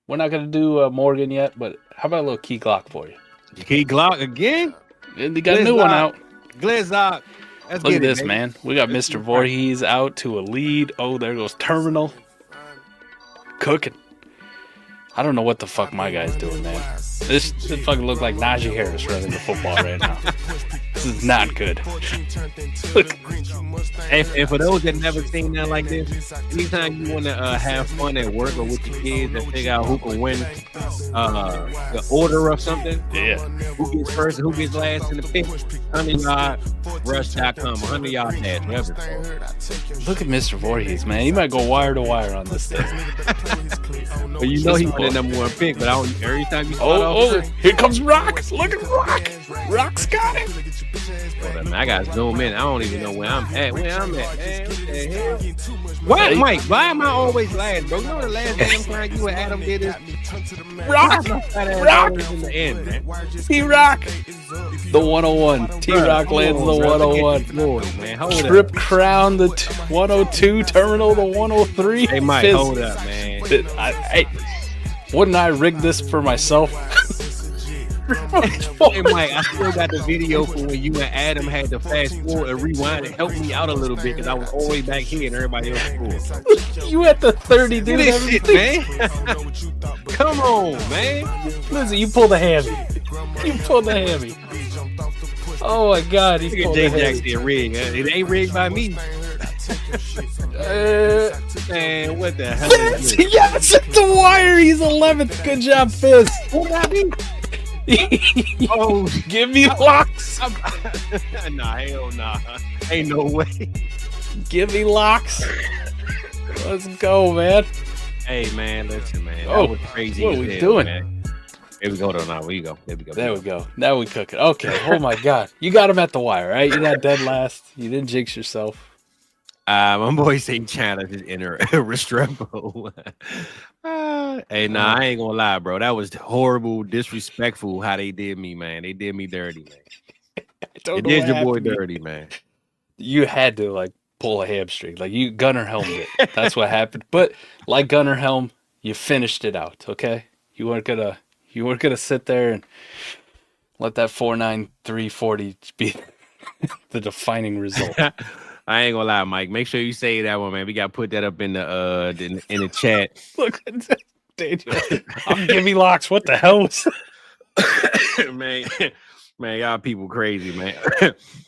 we're not gonna do Morgan yet, but how about a little Key Glock for you? Key Glock again? And they got a new one out. Glizzok. Look at this, man. We got Mr. Voorhees out to a lead. Oh, there goes Terminal. Cooking. I don't know what the fuck my guy's doing, man. This fucking look like Najee Harris running the football right now. This is not good. And for those that never seen that like this, anytime you want to have fun at work or with your kids and figure out who can win the order of something, yeah, who gets first and who gets last in the pick, 100yardrush.com, 100-yard dash, whatever. Look at Mr. Voorhees, man. He might go wire to wire on this thing. But you know he's the number 1 pick, but every time you start off, here comes Rock. Look at Rock. Rock's got it. I got to zoom in. I don't even know where I'm at. Man. Why, Mike? Why am I always last, bro? You know the last time you and Adam did this? Rock. In the end, man. T-Rock. The 101. T-Rock lands the 101. Man, Trip Crown the 102. Terminal the 103. Hey, Mike, hold up, man. Wouldn't I rig this for myself? Hey, Mike, I still got the video for when you and Adam had to fast forward and rewind and help me out a little bit because I was all the way back here and everybody else was cool. You at the 30, dude. This shit, man. Come on, man. Listen, you pulled a hammy. Oh my God, he pulled a hammy. Jackson rigged. It ain't rigged by me. Man, what the hell is this? Yes, at the wire. He's 11th. Good job, Fizz. What did I do? Oh, give me locks. Nah, hell nah. Ain't no way. Give me locks. Let's go, man. Hey, man, listen, man. Oh, that was crazy. What are we doing? Man. Here we go, though. Now, where you go? There we go. There we go. Now we cook it. Okay. Oh, my God. You got him at the wire, right? You're not dead last. You didn't jinx yourself. My boy St. China is in a Restrepo. Hey, nah, I ain't gonna lie, bro. That was horrible, disrespectful how they did me, man. They did me dirty, man. I They don't know did what your boy happened to me. dirty, man. You had to like pull a hamstring, like you Gunnar Helmed it. That's what happened. But like Gunnar Helm, you finished it out. Okay, you weren't gonna sit there and let that 4.9340 be the defining result. I ain't gonna lie, Mike. Make sure you say that one, man. We gotta put that up in the chat. Look at that, Daniel. I'm Gimme Locks. What the hell was that? man, y'all people crazy, man.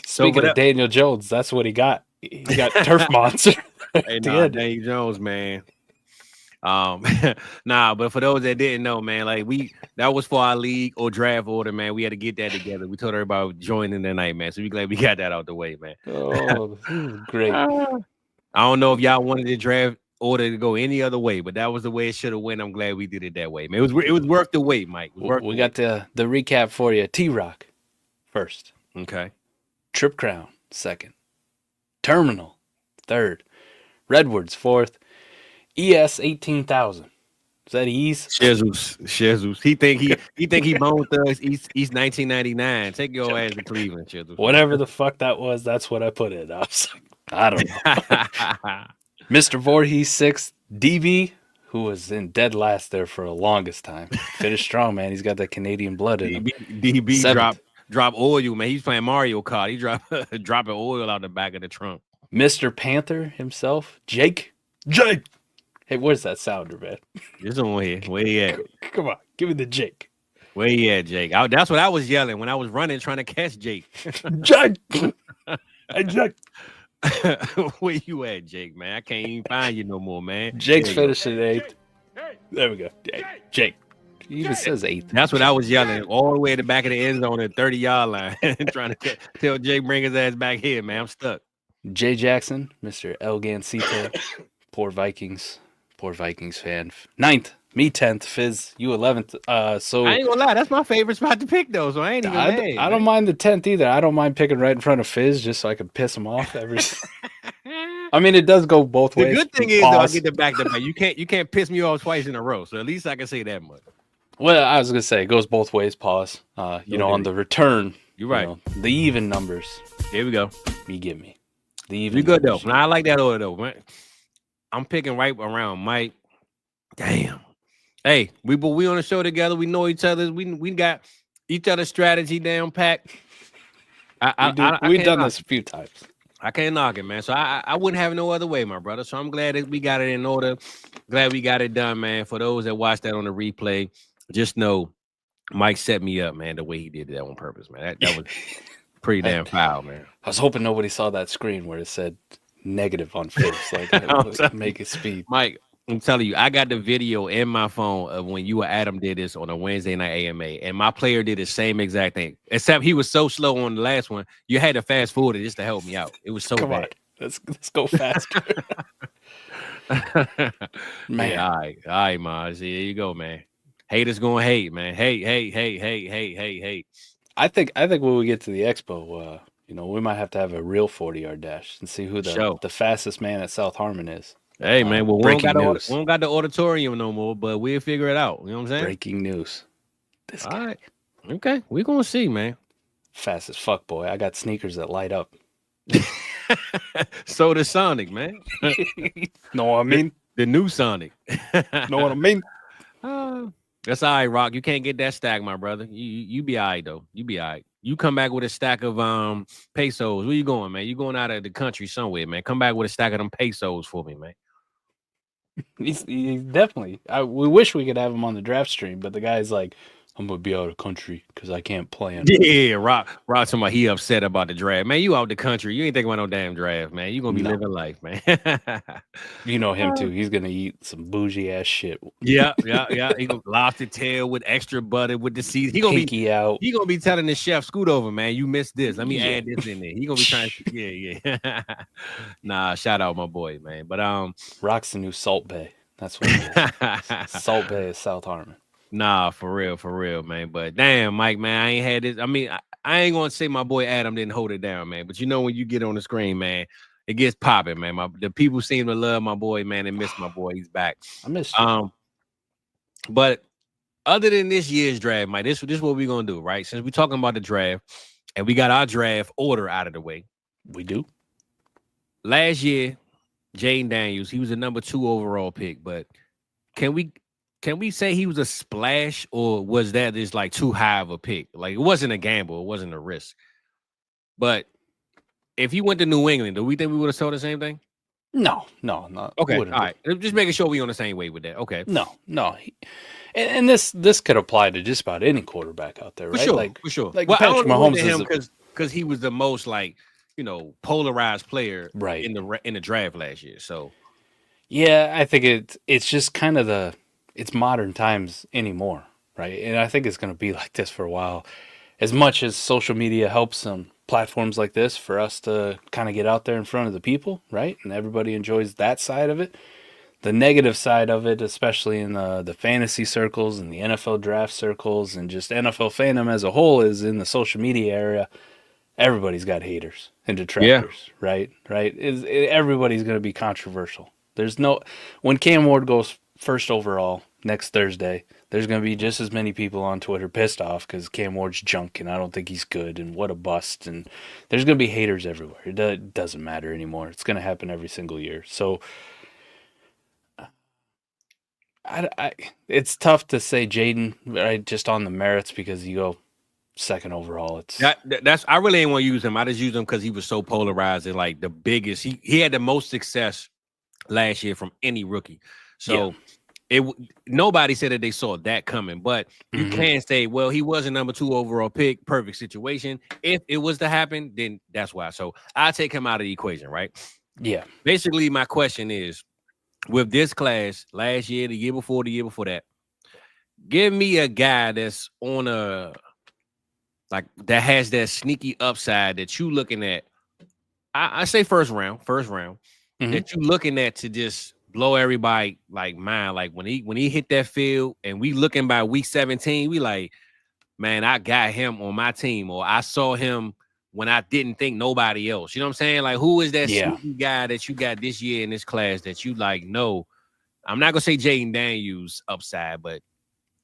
Speaking of Daniel Jones, that's what he got. He got Turf Monster. Hey, nah, Daniel Jones, man. Nah, but for those that didn't know, man, like that was for our league or draft order, man. We had to get that together. We told everybody joining tonight, man. So we glad we got that out the way, man. Oh, great. I don't know if y'all wanted the draft order to go any other way, but that was the way it should have went. I'm glad we did it that way, man. It was worth the wait, Mike. We got the recap for you. T-Rock first. Okay. Trip Crown second. Terminal third. Redwoods fourth. ES 18,000. Is that Ease? Shizzles. He think he boned us East 1999. Take your ass to Cleveland, Shizzles. Whatever the fuck that was, that's what I put in. I was like, I don't know. Mr. Voorhees sixth. DB, who was in dead last there for the longest time. Finished strong, man. He's got that Canadian blood in him. DB drop oil, man. He's playing Mario Kart. He dropping oil out the back of the trunk. Mr. Panther himself, Jake. Hey, where's that sounder, man? This one here. Where he at? Come on, give me the Jake. Where he at, Jake? That's what I was yelling when I was running, trying to catch Jake. Jake! Hey, Jake! Where you at, Jake, man? I can't even find you no more, man. Jake's finishing eighth. There we go. Jake. He even says eighth. That's what I was yelling all the way at the back of the end zone at 30-yard line, trying to tell Jake bring his ass back here, man. I'm stuck. Jay Jackson, Mr. El Gancito. Poor Vikings fan. 9th, me 10th, Fizz, you 11th. So I ain't gonna lie, that's my favorite spot to pick though. So I ain't even mad. I don't mind the 10th either. I don't mind picking right in front of Fizz just so I can piss him off every. I mean, it does go both ways. The good thing is though, I get the back to back. You can't piss me off twice in a row. So at least I can say that much. Well, I was gonna say it goes both ways. Pause. On the return. You're right. The even numbers. Here we go. Give me the even. You good though. Now, I like that order though, man. I'm picking right around Mike. Damn. Hey, we on the show together. We know each other. We got each other's strategy down pat. We've done this a few times. I can't knock it, man. So I wouldn't have no other way, my brother. So I'm glad that we got it in order. Glad we got it done, man. For those that watched that on the replay, just know Mike set me up, man, the way he did that on purpose, man. That was pretty damn foul, man. I was hoping nobody saw that screen where it said negative on Fizz, like make it speed. Mike, I'm telling you, I got the video in my phone of when you or Adam did this on a Wednesday night AMA, and my player did the same exact thing, except he was so slow on the last one. You had to fast forward it just to help me out. It was so Come bad. On. Let's go faster. Man, yeah, all right, Maz. Here you go, man. Haters gonna hate, man. Hate. I think when we get to the expo, we might have to have a real 40-yard dash and see who the fastest man at South Harmon is. Hey, man, well, we don't got the auditorium no more, but we'll figure it out. You know what I'm saying? Breaking news. This guy. All right. Okay, we're going to see, man. Fast as fuck, boy. I got sneakers that light up. So does Sonic, man. Know what I mean? The new Sonic. Know what I mean? That's all right, Rock. You can't get that stack, my brother. You be all right, though. You be all right. You come back with a stack of pesos. Where you going, man? You going out of the country somewhere, man. Come back with a stack of them pesos for me, man. He's definitely. We wish we could have him on the draft stream, but the guy's like, I'm gonna be out of the country because I can't play. Yeah, Rock talking about he upset about the draft, man. You out the country, you ain't thinking about no damn draft, man. You gonna be living life, man. You know him too. He's gonna eat some bougie ass shit. Yeah. He gonna lobster tail with extra butter with the seeds. He gonna Pinky out. He gonna be telling the chef, scoot over, man. You missed this. Let me add this in there. He gonna be trying. Yeah. Nah, shout out my boy, man. But Rock's the new Salt Bay. That's what it is. Salt Bay is South Harmon. Nah, for real, man. But damn, Mike, man, I ain't had this. I mean, I ain't gonna say my boy Adam didn't hold it down, man. But you know when you get on the screen, man, it gets popping, man. The people seem to love my boy, man. They miss my boy. He's back. I missed you. But other than this year's draft, Mike, this is what we're gonna do, right? Since we're talking about the draft and we got our draft order out of the way. We do. Last year, Jaden Daniels, he was a number 2 overall pick, but can we say he was a splash, or was that just like too high of a pick? Like, it wasn't a gamble, it wasn't a risk. But if he went to New England, do we think we would have saw the same thing? No. Okay, all right. Just making sure we on the same way with that. Okay. No. And this could apply to just about any quarterback out there, right? For sure. Like well, Patrick I don't Mahomes him because he was the most like, polarized player right in the draft last year. So yeah, I think it's just kind of it's modern times anymore, right? And I think it's going to be like this for a while. As much as social media helps some platforms like this for us to kind of get out there in front of the people, right? And everybody enjoys that side of it. The negative side of it, especially in the fantasy circles and the NFL draft circles and just NFL fandom as a whole, is in the social media area. Everybody's got haters and detractors, right? Everybody's going to be controversial. When Cam Ward goes first overall next Thursday, there's going to be just as many people on Twitter pissed off because Cam Ward's junk and I don't think he's good and what a bust. And there's going to be haters everywhere. It doesn't matter anymore. It's going to happen every single year. So it's tough to say Jaden, right, just on the merits because you go second overall. I really ain't want to use him. I just used him because he was so polarized and like the biggest. He had the most success last year from any rookie. So nobody said that they saw that coming, but you can say, well, he was a number 2 overall pick, perfect situation. If it was to happen, then that's why. So I'll take him out of the equation, right? Yeah. Basically, my question is, with this class last year, the year before that, give me a guy that's on that has that sneaky upside that you looking at. I say first round, that you looking at to just blow everybody like mind. Like when he hit that field and we looking by week 17, we like, man, I got him on my team, or I saw him when I didn't think nobody else. You know what I'm saying? Like, who is that sneaky guy that you got this year in this class that you like? No, I'm not gonna say Jaden Daniels upside, but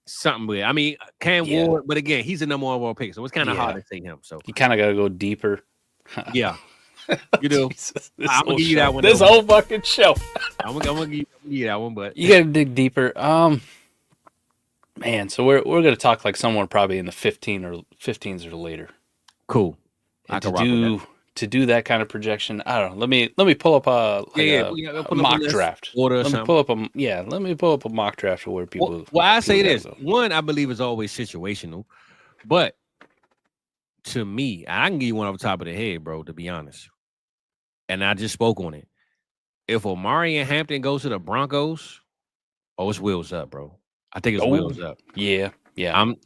something with. I mean, Cam Ward, but again, he's a number 1 overall pick, so it's kind of hard to say him. So you kind of got to go deeper. Yeah, you do. I'm gonna give you that one. This whole fucking show. I'm gonna give you that one, but you got to dig deeper. Man, so we're gonna talk like someone probably in the 15s or later. Cool. To do that kind of projection, I don't know. Let me pull up a mock draft. Let me pull up a mock draft of where people. Well, I say this. One, I believe is always situational, but to me, I can give you one off the top of the head, bro. To be honest, and I just spoke on it. If Omari and Hampton goes to the Broncos, it's wheels up, bro. I think it's wheels up. Yeah.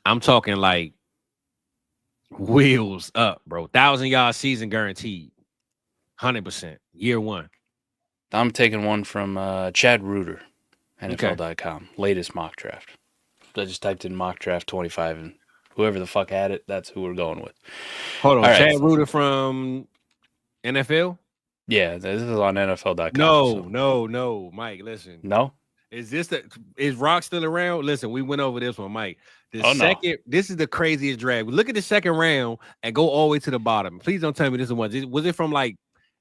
I'm talking like wheels up, bro. 1,000-yard season guaranteed, 100% year 1. I'm taking one from Chad Reuter, NFL.com, latest mock draft. I just typed in mock draft 25, and whoever the fuck had it, that's who we're going with. Hold on, Chad Reuter from NFL? Yeah, this is on NFL.com. No, Mike, listen. No? Is Rock still around? Listen, we went over this one, Mike. This is the craziest draft. Look at the second round and go all the way to the bottom. Please don't tell me this is one. Was it from like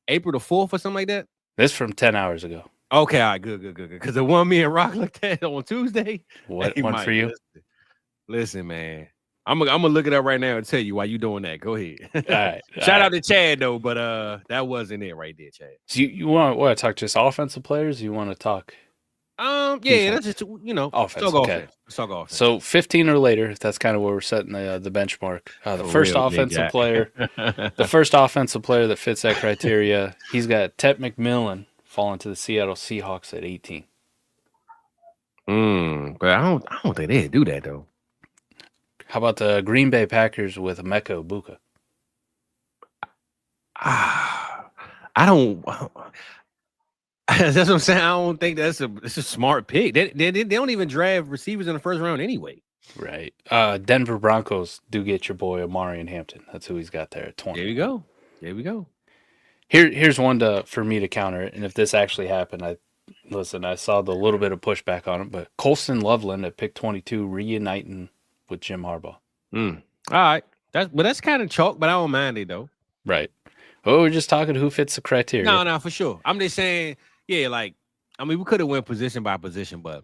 April the 4th or something like that? This from 10 hours ago. Okay, all right, good. Because the one me and Rock looked at on Tuesday. What one for you? Listen, man. I'm gonna look it up right now and tell you why you doing that. Go ahead. All right. Shout out to Chad though, but that wasn't it right there, Chad. So you want to talk just offensive players? You want to talk? That's just offense. Let's talk offense. So 15 or later, that's kind of where we're setting the benchmark. The first offensive player that fits that criteria, he's got Ted McMillan falling to the Seattle Seahawks at 18. But I don't think they'd do that though. How about the Green Bay Packers with Emeka Egbuka? I don't. That's what I'm saying. I don't think it's a smart pick. They don't even draft receivers in the first round anyway. Right. Denver Broncos do get your boy Omari and Hampton. That's who he's got there at 20. There we go. Here's one for me to counter it. And if this actually happened, I saw the little bit of pushback on it, but Colston Loveland at pick 22 reuniting with Jim Harbaugh. All right. That's kind of chalk, but I don't mind it though. Right. Oh, we're just talking who fits the criteria. No, for sure. I'm just saying, yeah, like, I mean, we could have went position by position, but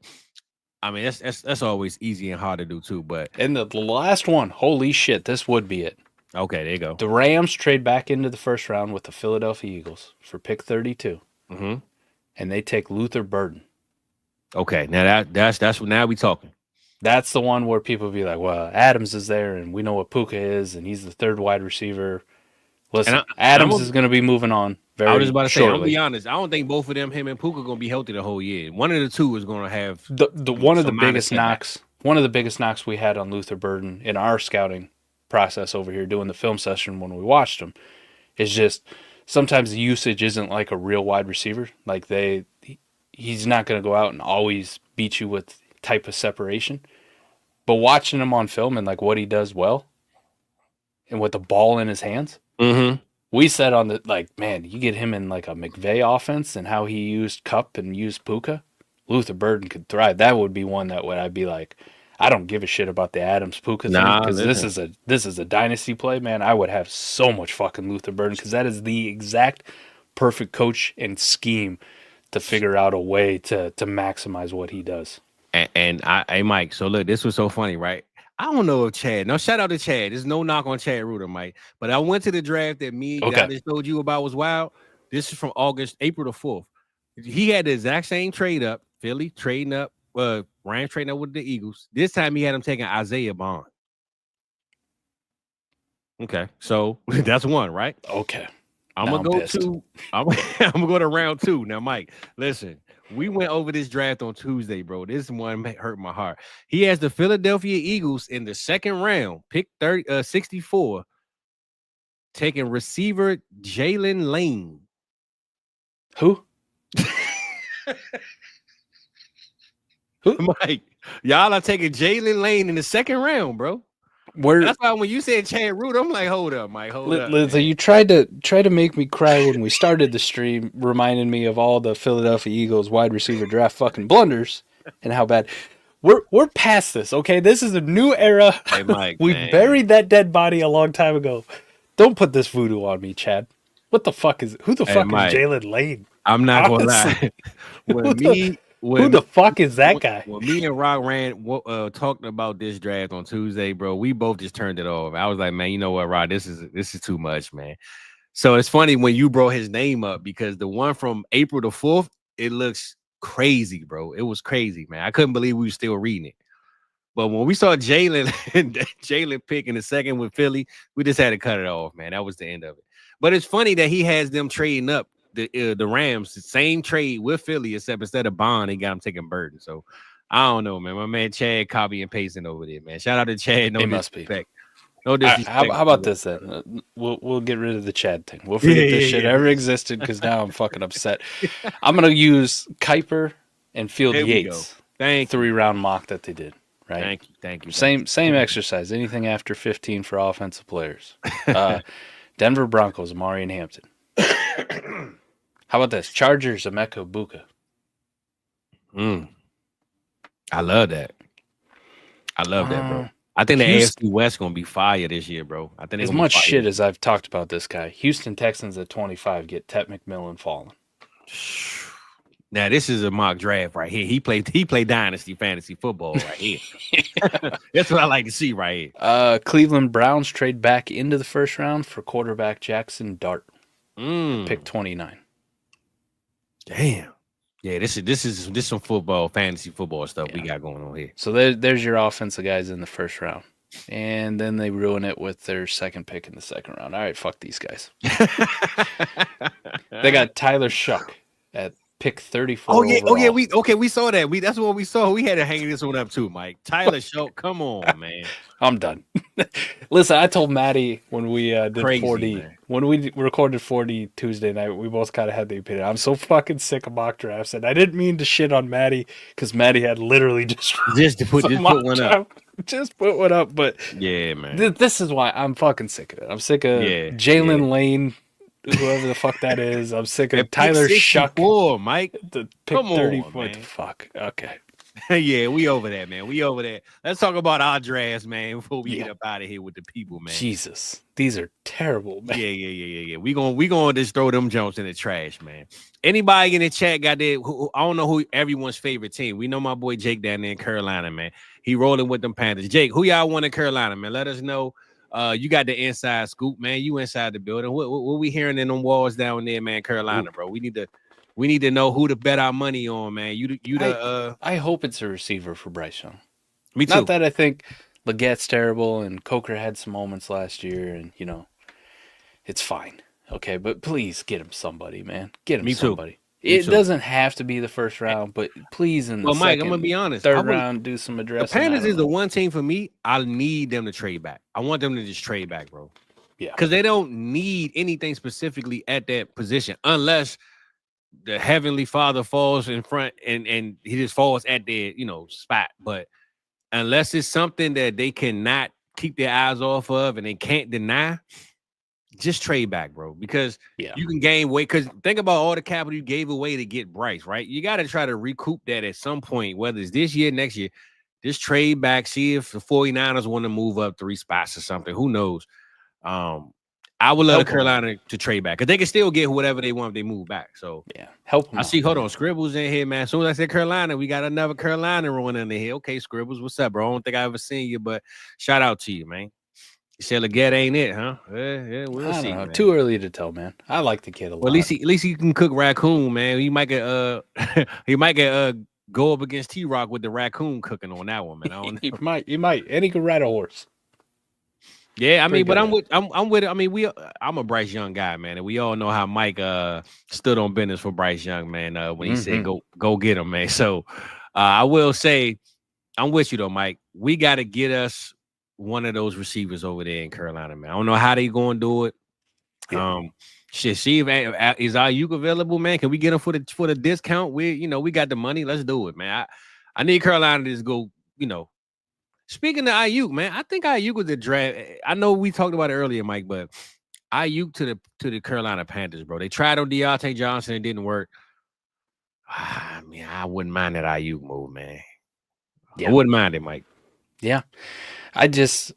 I mean, that's always easy and hard to do too. But and the last one, holy shit, this would be it. Okay, there you go. The Rams trade back into the first round with the Philadelphia Eagles for pick 32. Mm-hmm. And they take Luther Burden. Okay, now that's what now we talking. That's the one where people be like, well, Adams is there, and we know what Puka is, and he's the third wide receiver. Listen, Adams is going to be moving on very shortly. I was just about to say, I'll be honest. I don't think both of them, him and Puka, going to be healthy the whole year. One of the two is going to have one of the biggest knocks. One of the biggest knocks we had on Luther Burden in our scouting process over here doing the film session when we watched him is just sometimes the usage isn't like a real wide receiver. Like he's not going to go out and always beat you with type of separation. But watching him on film and like what he does well and with the ball in his hands, we said on the, like, man, you get him in like a McVay offense and how he used Kupp and used Puka, Luther Burden could thrive. That would be one that I'd be like, I don't give a shit about the Adams Puka thing because this is a dynasty play, man. I would have so much fucking Luther Burden because that is the exact perfect coach and scheme to figure out a way to maximize what he does. And hey, Mike, so look, this was so funny, right? I don't know if Chad. No, shout out to Chad. There's no knock on Chad Reuter, Mike. But I went to the draft that I just told you about was wild. This is from April the 4th. He had the exact same trade up. Philly trading up, Rams trading up with the Eagles. This time he had him taking Isaiah Bond. Okay, so that's one, right? Okay. I'm gonna go to round 2. Now, Mike, listen. We went over this draft on Tuesday, bro. This one hurt my heart. He has the Philadelphia Eagles in the second round, pick 64, taking receiver Jalen Lane. Who? Who? Mike, y'all are taking Jalen Lane in the second round, bro. That's why when you said Chad Reuter, I'm like, hold up, Mike, hold up. So you tried to make me cry when we started the stream, reminding me of all the Philadelphia Eagles wide receiver draft fucking blunders and how bad. We're past this, okay? This is a new era. Hey, Mike, we buried that dead body a long time ago. Don't put this voodoo on me, Chad. What the fuck is who the fuck Mike, is Jalen Lane? I'm not gonna lie. Who the fuck is that guy? When me and Rock talked about this draft on Tuesday, bro, we both just turned it off. I was like, man, you know what, Rock, this is too much, man. So it's funny when you brought his name up because the one from April the 4th, it looks crazy, bro. It was crazy, man. I couldn't believe we were still reading it. But when we saw Jalen pick in the second with Philly, we just had to cut it off, man. That was the end of it. But it's funny that he has them trading up. The Rams, the same trade with Philly, except instead of Bond, they got him taking Burden. So I don't know, man. My man Chad copy and pasting over there, man. Shout out to Chad. No disrespect. No disrespect. How about this then? We'll get rid of the Chad thing. We'll forget this shit ever existed because now I'm fucking upset. I'm gonna use Kuiper and Field Yates. Thank you. 3-round mock that they did. Right. Thank you. Same exercise. Anything after 15 for offensive players. Denver Broncos, Amari and Hampton. How about this? Chargers, Emeka Buka. I love that. Bro. I think the AFC West gonna be fire this year, bro. I think as much shit as I've talked about this guy. Houston Texans at 25 get Tet McMillan falling. Now this is a mock draft right here. He played Dynasty fantasy football right here. That's what I like to see right here. Cleveland Browns trade back into the first round for quarterback Jackson Dart. Pick 29. Damn. Yeah, this is some fantasy football stuff we got going on here. So there's your offensive guys in the first round. And then they ruin it with their second pick in the second round. All right, fuck these guys. They got Tyler Shuck at pick 34. Oh yeah, overall. we saw that. That's what we saw. We had to hang this one up too, Mike. Tyler Shuck, come on, man. I'm done. Listen, I told Maddie when we did Crazy, 4D, man. when we recorded 4D Tuesday night, we both kind of had the opinion. I'm so fucking sick of mock drafts, and I didn't mean to shit on Maddie because Maddie had literally just put one up. Just put one up, but yeah, man. This is why I'm fucking sick of it. I'm sick of Jalen Lane whoever the fuck that is. I'm sick At of Tyler pick Shuck. 64, Mike. The pick Come on, 34. man. Fuck. Okay. Yeah, we over that, man. We over that. Let's talk about our drafts, man, before we Yeah. get up out of here with the people, man. Jesus, these are terrible, man. Yeah. We gonna just throw them jumps in the trash, man. Anybody in the chat got that? I don't know who everyone's favorite team. We know my boy Jake down there in Carolina, man. He rolling with them Panthers. Jake, who y'all want in Carolina, man? Let us know. You got the inside scoop, man. You inside the building. What we hearing in them walls down there, man? Carolina, bro. We need to know who to bet our money on, man. I hope it's a receiver for Bryce Young. Me too. Not that I think Legette's terrible and Coker had some moments last year, and it's fine. Okay, but please get him somebody, man. Get him somebody. It doesn't have to be the first round, but please in the Mike, second, I'm gonna be honest. third round, do some addressing. The Panthers is the one team for me. I need them to trade back. I want them to just trade back, bro. Yeah, because they don't need anything specifically at that position unless the Heavenly Father falls in front and he just falls at their spot. But unless it's something that they cannot keep their eyes off of and they can't deny, just trade back, bro, because you can gain weight. Because think about all the capital you gave away to get Bryce, right? You got to try to recoup that at some point, whether it's this year, next year. Just trade back, see if the 49ers want to move up 3 spots or something. Who knows? I would love Carolina to trade back because they can still get whatever they want if they move back. So help them. I see. Hold on, Scribbles in here, man. As soon as I said Carolina, we got another Carolina running in here. Okay, Scribbles, what's up, bro? I don't think I ever seen you, but shout out to you, man. You said Leggett ain't it, huh? Yeah, we'll see. Man. Too early to tell, man. I like the kid a lot. Well, at least he can cook raccoon, man. He might get go up against T-Rock with the raccoon cooking on that one, man. I don't know. He might, and he could ride a horse. Yeah, I mean, but I'm with it. I mean, I'm a Bryce Young guy, man, and we all know how Mike stood on business for Bryce Young, man, when he said go get him, man. So I will say, I'm with you though, Mike. We got to get us one of those receivers over there in Carolina, man. I don't know how they going to do it. See if is Ayuk available, man? Can we get him for the discount? We got the money. Let's do it, man. I need Carolina to just go, Speaking of Ayuk, man, I think Ayuk was the draft. I know we talked about it earlier, Mike, but Ayuk to the Carolina Panthers, bro. They tried on Deontay Johnson, it didn't work. I mean, I wouldn't mind that Ayuk move, man. Yeah. I wouldn't mind it, Mike. Yeah, this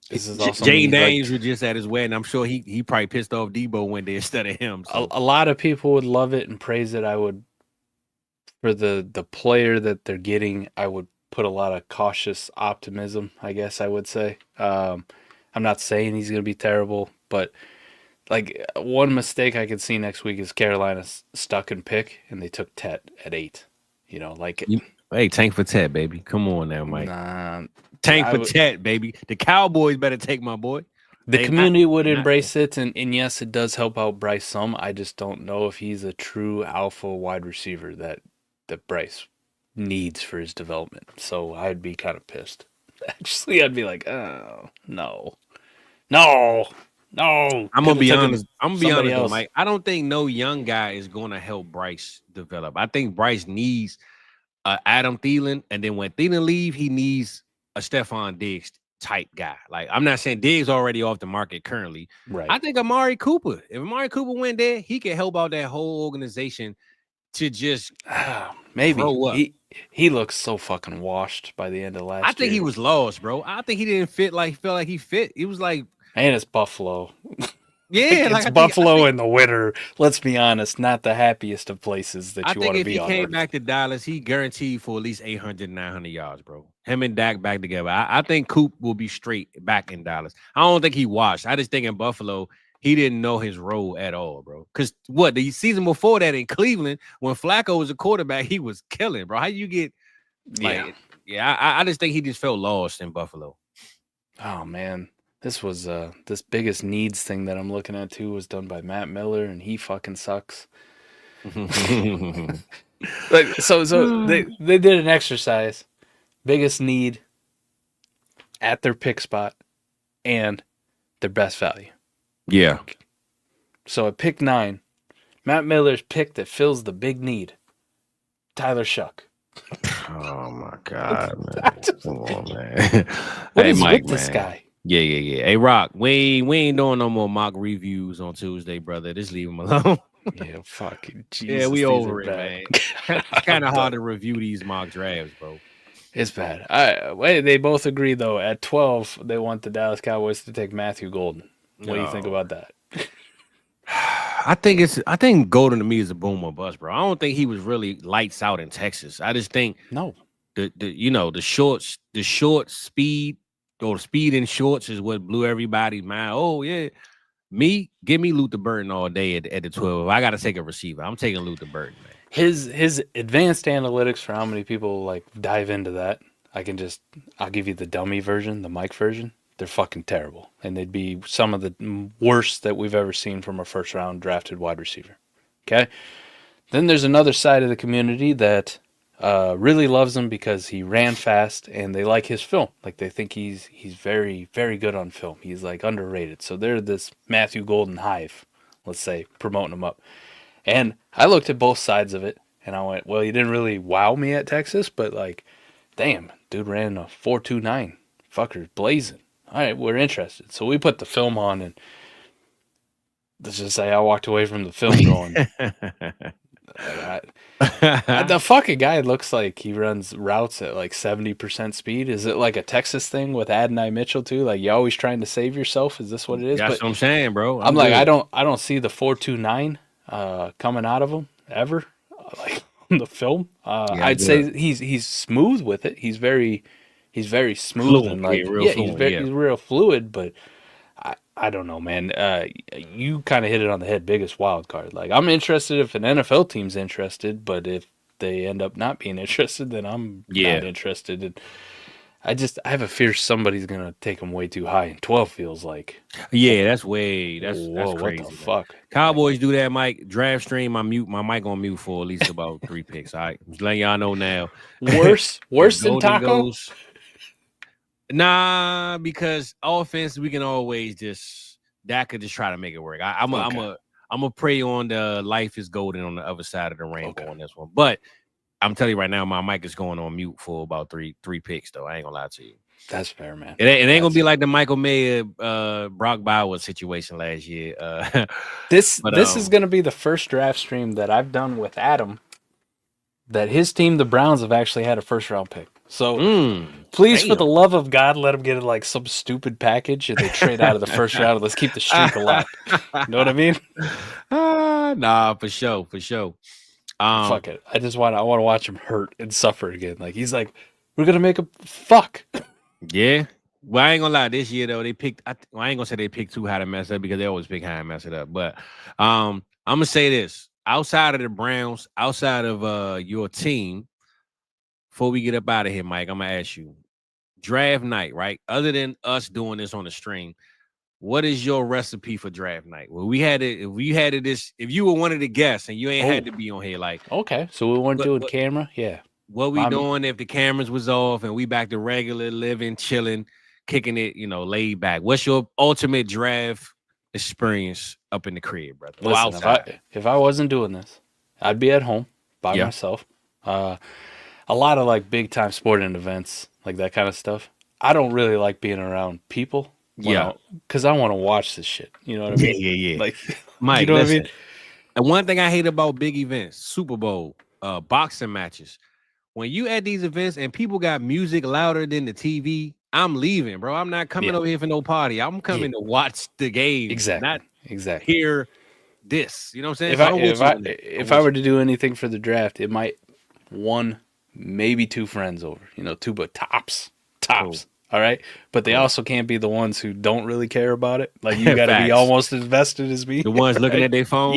is also Jane Daniels was just at his wedding. I'm sure he probably pissed off Debo when they instead of him. So. A lot of people would love it and praise it. I would, for the player that they're getting, I would put a lot of cautious optimism, I guess I would say. I'm not saying he's going to be terrible, but like one mistake I could see next week is Carolina's stuck in pick and they took Tet at 8. Hey, tank for Tet, baby. Come on now, Mike. Tank for Tet, baby. The Cowboys better take my boy. The community would embrace it, and yes, it does help out Bryce some. I just don't know if he's a true alpha wide receiver that Bryce needs for his development. So I'd be kind of pissed. Actually, I'd be like, oh, no. I'm gonna be honest. Though, Mike. I don't think no young guy is gonna help Bryce develop. I think Bryce needs Adam Thielen, and then when Thielen leave, he needs a Stephon Diggs type guy. Like, I'm not saying Diggs already off the market currently. Right. I think Amari Cooper. If Amari Cooper went there, he could help out that whole organization to just maybe grow up. He looks so fucking washed by the end of last year. I think he was lost, bro. I think he didn't feel like he fit. He was like, and it's Buffalo. Yeah, it's Buffalo in the winter. Let's be honest, not the happiest of places that you want to be on. I think if he came back to Dallas, he guaranteed for at least 800, 900 yards, bro. Him and Dak back together. I think Coop will be straight back in Dallas. I don't think he washed. I just think in Buffalo, he didn't know his role at all, bro. Because the season before that in Cleveland, when Flacco was a quarterback, he was killing, bro. How you get I just think he just felt lost in Buffalo. Oh, man. This was this biggest needs thing that I'm looking at too was done by Matt Miller, and he fucking sucks. So they did an exercise, biggest need at their pick spot and their best value. Yeah. So at pick 9, Matt Miller's pick that fills the big need, Tyler Shuck. Oh my God, man! Come on, man. What is Mike, with this guy? Yeah. Hey, Rock, we ain't doing no more mock reviews on Tuesday, brother. Just leave them alone. Yeah, fucking Jesus. Yeah, we these over are it, bad. man. It's kind of hard to review these mock drafts, bro. It's bad. They both agree though. At 12, they want the Dallas Cowboys to take Matthew Golden. What do you think about that? I think Golden to me is a boom or bust, bro. I don't think he was really lights out in Texas. I just think No. the short speed or speed in shorts is what blew everybody's mind. Oh yeah. Give me Luther Burton all day at the 12. I gotta take a receiver. I'm taking Luther Burton, man. His advanced analytics for how many people like dive into that. I'll give you the dummy version, the Mike version. They're fucking terrible. And they'd be some of the worst that we've ever seen from a first round drafted wide receiver. Okay. Then there's another side of the community that really loves him because he ran fast and they like his film. Like they think he's very, very good on film. He's like underrated. So they're this Matthew Golden hive, let's say, promoting him up. And I looked at both sides of it and I went, well, he didn't really wow me at Texas, but like, damn, dude ran a 4.29. Fucker's blazing. All right, we're interested. So we put the film on and let's just say I walked away from the film going, the fucking guy looks like he runs routes at like 70% speed. Is it like a Texas thing with Adonai Mitchell too? Like you always trying to save yourself? Is this what it is? That's what I'm saying, bro. I'm like, I don't see the 4.29 coming out of him ever. Like on the film. I'd say he's smooth with it. He's very smooth fluid, and like he's real fluid, but I don't know, man. You kind of hit it on the head. Biggest wild card. Like I'm interested if an NFL team's interested, but if they end up not being interested, then I'm not interested. And I have a fear somebody's gonna take him way too high. And 12 feels like that's crazy. What the fuck? Cowboys do that, Mike. Draft stream. My mic on mute for at least about 3 picks. All right, just letting y'all know now. Worse than Taco. Nah, because offense we can always that could just try to make it work. I'm gonna pray on the life is golden on the other side of the rainbow on this one. But I'm telling you right now, my mic is going on mute for about three picks though. I ain't gonna lie to you. That's fair, man. It ain't gonna be like the Michael Mayer, Brock Bowers situation last year. This is gonna be the first draft stream that I've done with Adam that his team, the Browns, have actually had a first round pick. So please, for the love of God, let them get like some stupid package and they trade out of the first round. Let's keep the streak alive. You know what I mean? Nah, for sure. Fuck it. I want to watch him hurt and suffer again. Like he's like, we're gonna make him fuck. Yeah. Well, I ain't gonna lie. This year though, they picked. I ain't gonna say they picked too high to mess up because they always pick high and mess it up. But I'm gonna say this: outside of the Browns, outside of your team. Before we get up out of here, Mike, I'm gonna ask you, draft night, right? Other than us doing this on the stream, what is your recipe for draft night? Well, if you were one of the guests and you ain't had to be on here, like okay, so we weren't doing camera, yeah. What we doing if the cameras was off and we back to regular living, chilling, kicking it, laid back? What's your ultimate draft experience up in the crib, brother? Listen, if I wasn't doing this, I'd be at home by myself. A lot of like big time sporting events, like that kind of stuff. I don't really like being around people. Because I want to watch this shit. You know what I mean? Yeah. Like, Mike, you know what I mean? And one thing I hate about big events, Super Bowl, boxing matches, when you at these events and people got music louder than the TV, I'm leaving, bro. I'm not coming over here for no party. I'm coming to watch the game. Exactly. Not hear this. You know what I'm saying? If I were to do anything for the draft, it might one, maybe two friends over. Two, but tops. Cool. All right, but they also can't be the ones who don't really care about it. Like you got to be almost as invested as me. The ones looking at their phone.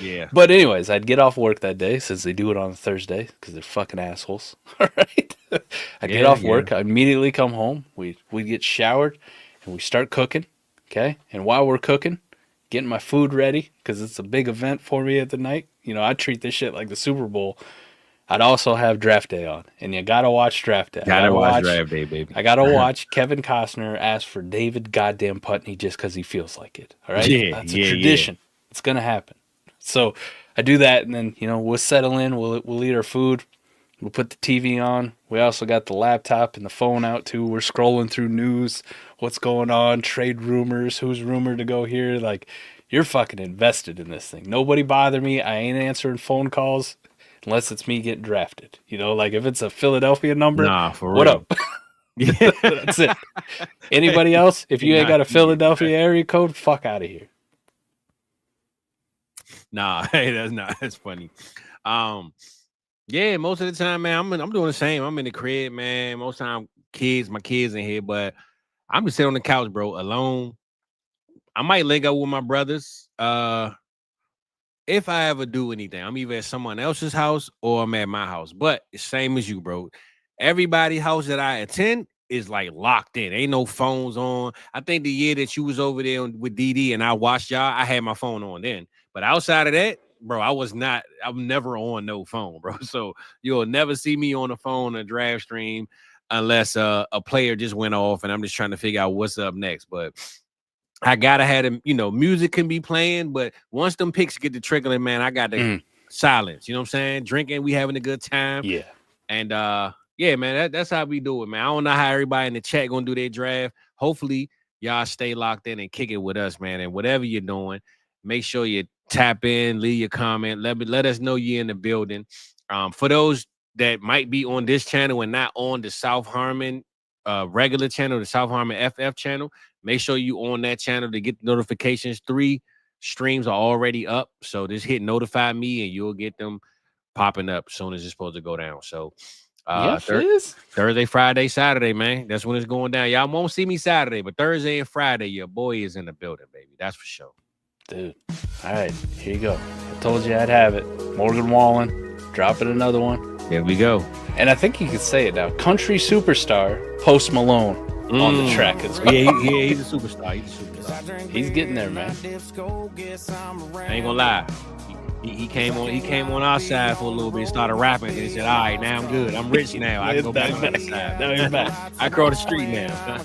Yeah. But anyways, I'd get off work that day since they do it on a Thursday because they're fucking assholes. All right, I get off work. I immediately come home. We get showered and we start cooking. Okay, and while we're cooking, getting my food ready because it's a big event for me at the night. I treat this shit like the Super Bowl. I'd also have draft day on, and you gotta watch draft day. Gotta watch draft day, baby. I gotta watch Kevin Costner ask for David goddamn Putney just because he feels like it. All right, that's a tradition. It's gonna happen. So I do that, and then we'll settle in. We'll eat our food. We'll put the TV on. We also got the laptop and the phone out too. We're scrolling through news. what's going on, trade rumors, who's rumored to go here. Like, you're fucking invested in this thing. Nobody bother me. I ain't answering phone calls unless it's me getting drafted. You know, like if it's a Philadelphia number, Nah, for what real. up? That's it. Anybody else? If you ain't got a Philadelphia area code, fuck out of here. Nah, hey, that's funny. Yeah, most of the time, man, I'm doing the same. I'm in the crib, man. Most time, my kids in here, but I'm just sitting on the couch, bro, alone. I might link up with my brothers. If I ever do anything, I'm either at someone else's house or I'm at my house. But it's same as you, bro. Everybody's house that I attend is like locked in. Ain't no phones on. I think the year that you was over there with DD and I watched y'all, I had my phone on then. But outside of that, bro, I'm never on no phone, bro. So you'll never see me on the phone or draft stream unless a player just went off and I'm just trying to figure out what's up next. But I gotta have them, music can be playing, but once them picks get to trickling, man, I got to silence. You know what I'm saying? Drinking, we having a good time. Yeah. And yeah, man, that's how we do it, man. I don't know how everybody in the chat gonna do their draft. Hopefully, y'all stay locked in and kick it with us, man. And whatever you're doing, make sure you tap in, leave your comment. Let us know you're in the building. For those that might be on this channel and not on the South Harmon regular channel, the South Harmon FF channel, make sure you on that channel to get the notifications. 3 streams are already up, so just hit notify me and you'll get them popping up as soon as it's supposed to go down. So Thursday, Friday, Saturday, man, that's when it's going down. Y'all won't see me Saturday, but Thursday and Friday, your boy is in the building, baby. That's for sure. Dude. All right, here you go. I told you I'd have it. Morgan Wallen, dropping another one. There we go. And I think you can say it now. Country superstar Post Malone on the track as well. Yeah, he's a superstar. He's getting there, man. I ain't gonna lie. He came on our side for a little bit, started rapping, and he said, all right, now I'm good. I'm rich now. I can go back on the side. Now he's back. I cross the street now.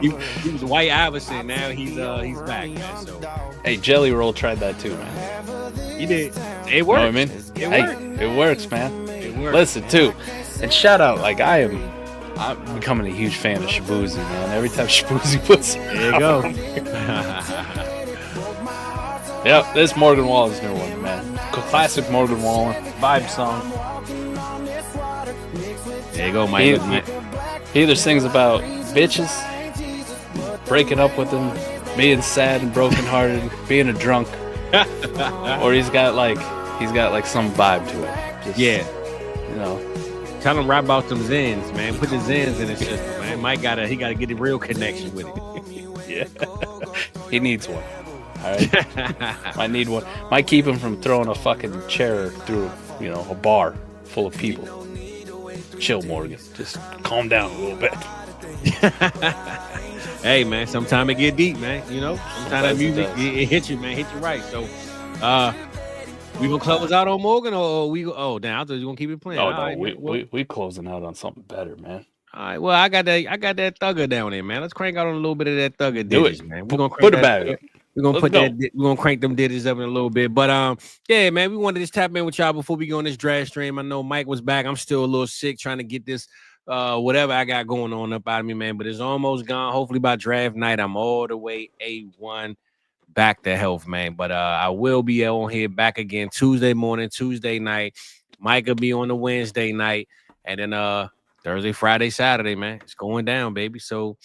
He was White Iverson. Now he's back, man. So hey, Jelly Roll tried that too, man. He did. It works. You know what I mean? It works, man. It works. Listen, too. And shout out, like I'm becoming a huge fan of Shabuzi, man. Every time Shabuzi puts there you go. Yep, this Morgan Wallen's new one, man. Classic Morgan Wallen vibe song. There you go, Mike. He either sings about bitches, breaking up with them, being sad and brokenhearted, being a drunk, or he's got like some vibe to it. Just, you know. Tell him right about some Zens, man. Put the Zens in his system, man. Mike he gotta get a real connection with it. Yeah, he needs one. All right, might need one. Might keep him from throwing a fucking chair through, a bar full of people. Chill, Morgan. Just calm down a little bit. Hey, man. Sometimes it get deep, man. Sometimes that music it hits you, man. Hit you right. So, we gonna close out on Morgan, or we go? Oh, damn! I thought you gonna keep it playing. Oh no, we closing out on something better, man. All right. Well, I got that thugger down there, man. Let's crank out on a little bit of that thugger digits, man. We're gonna put it back. We're gonna we're gonna crank them digits up in a little bit. But yeah, man, we wanted to just tap in with y'all before we go on this draft stream. I know Mike was back. I'm still a little sick trying to get this whatever I got going on up out of me, man. But it's almost gone. Hopefully by draft night, I'm all the way A1 back to health, man. But I will be on here back again Tuesday morning, Tuesday night. Mike will be on the Wednesday night, and then Thursday, Friday, Saturday, man. It's going down, baby. So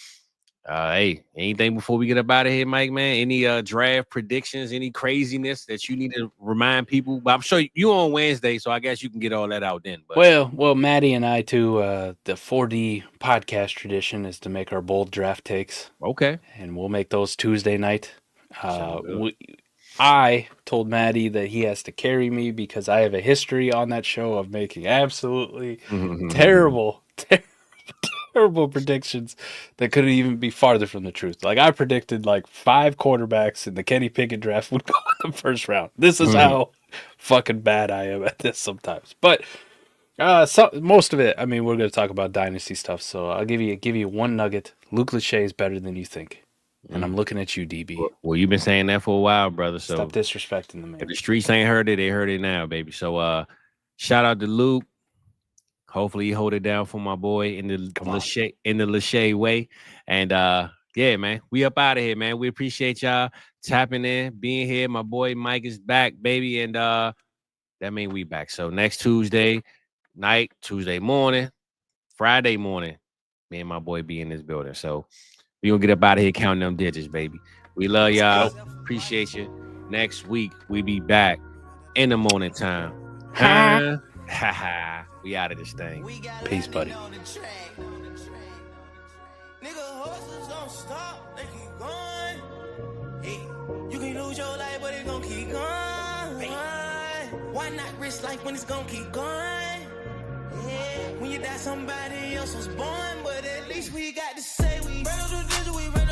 hey, anything before we get up out of here, Mike, man? Any draft predictions, any craziness that you need to remind people? But I'm sure you on Wednesday, so I guess you can get all that out then. But well, Maddie and I too, the 4D podcast tradition is to make our bold draft takes. Okay. And we'll make those Tuesday night. I told Maddie that he has to carry me because I have a history on that show of making absolutely terrible predictions that couldn't even be farther from the truth. Like I predicted 5 quarterbacks in the Kenny Pickett draft would go in the first round. This is how fucking bad I am at this sometimes. But most of it, I mean, we're going to talk about Dynasty stuff. So I'll give you one nugget. Luke Lachey is better than you think. And I'm looking at you, DB. Well, you've been saying that for a while, brother. So stop disrespecting the man. If the streets ain't heard it, they heard it now, baby. So shout out to Luke. Hopefully he hold it down for my boy in the Lachey way. And Yeah, man. We up out of here, man. We appreciate y'all tapping in, being here. My boy Mike is back, baby. And that means we back. So next Tuesday night, Tuesday morning, Friday morning, me and my boy be in this building. So we gonna get up out of here counting them digits, baby. We love y'all. Appreciate you. Next week, we be back in the morning time. Ha ha. We out of this thing. Peace, buddy. Nigga, horses don't stop, they keep going. Hey, you can lose your life, but it's gonna keep going. Why not risk life when it's gonna keep going? Yeah, when you die, somebody else was born, but at least we got to say we run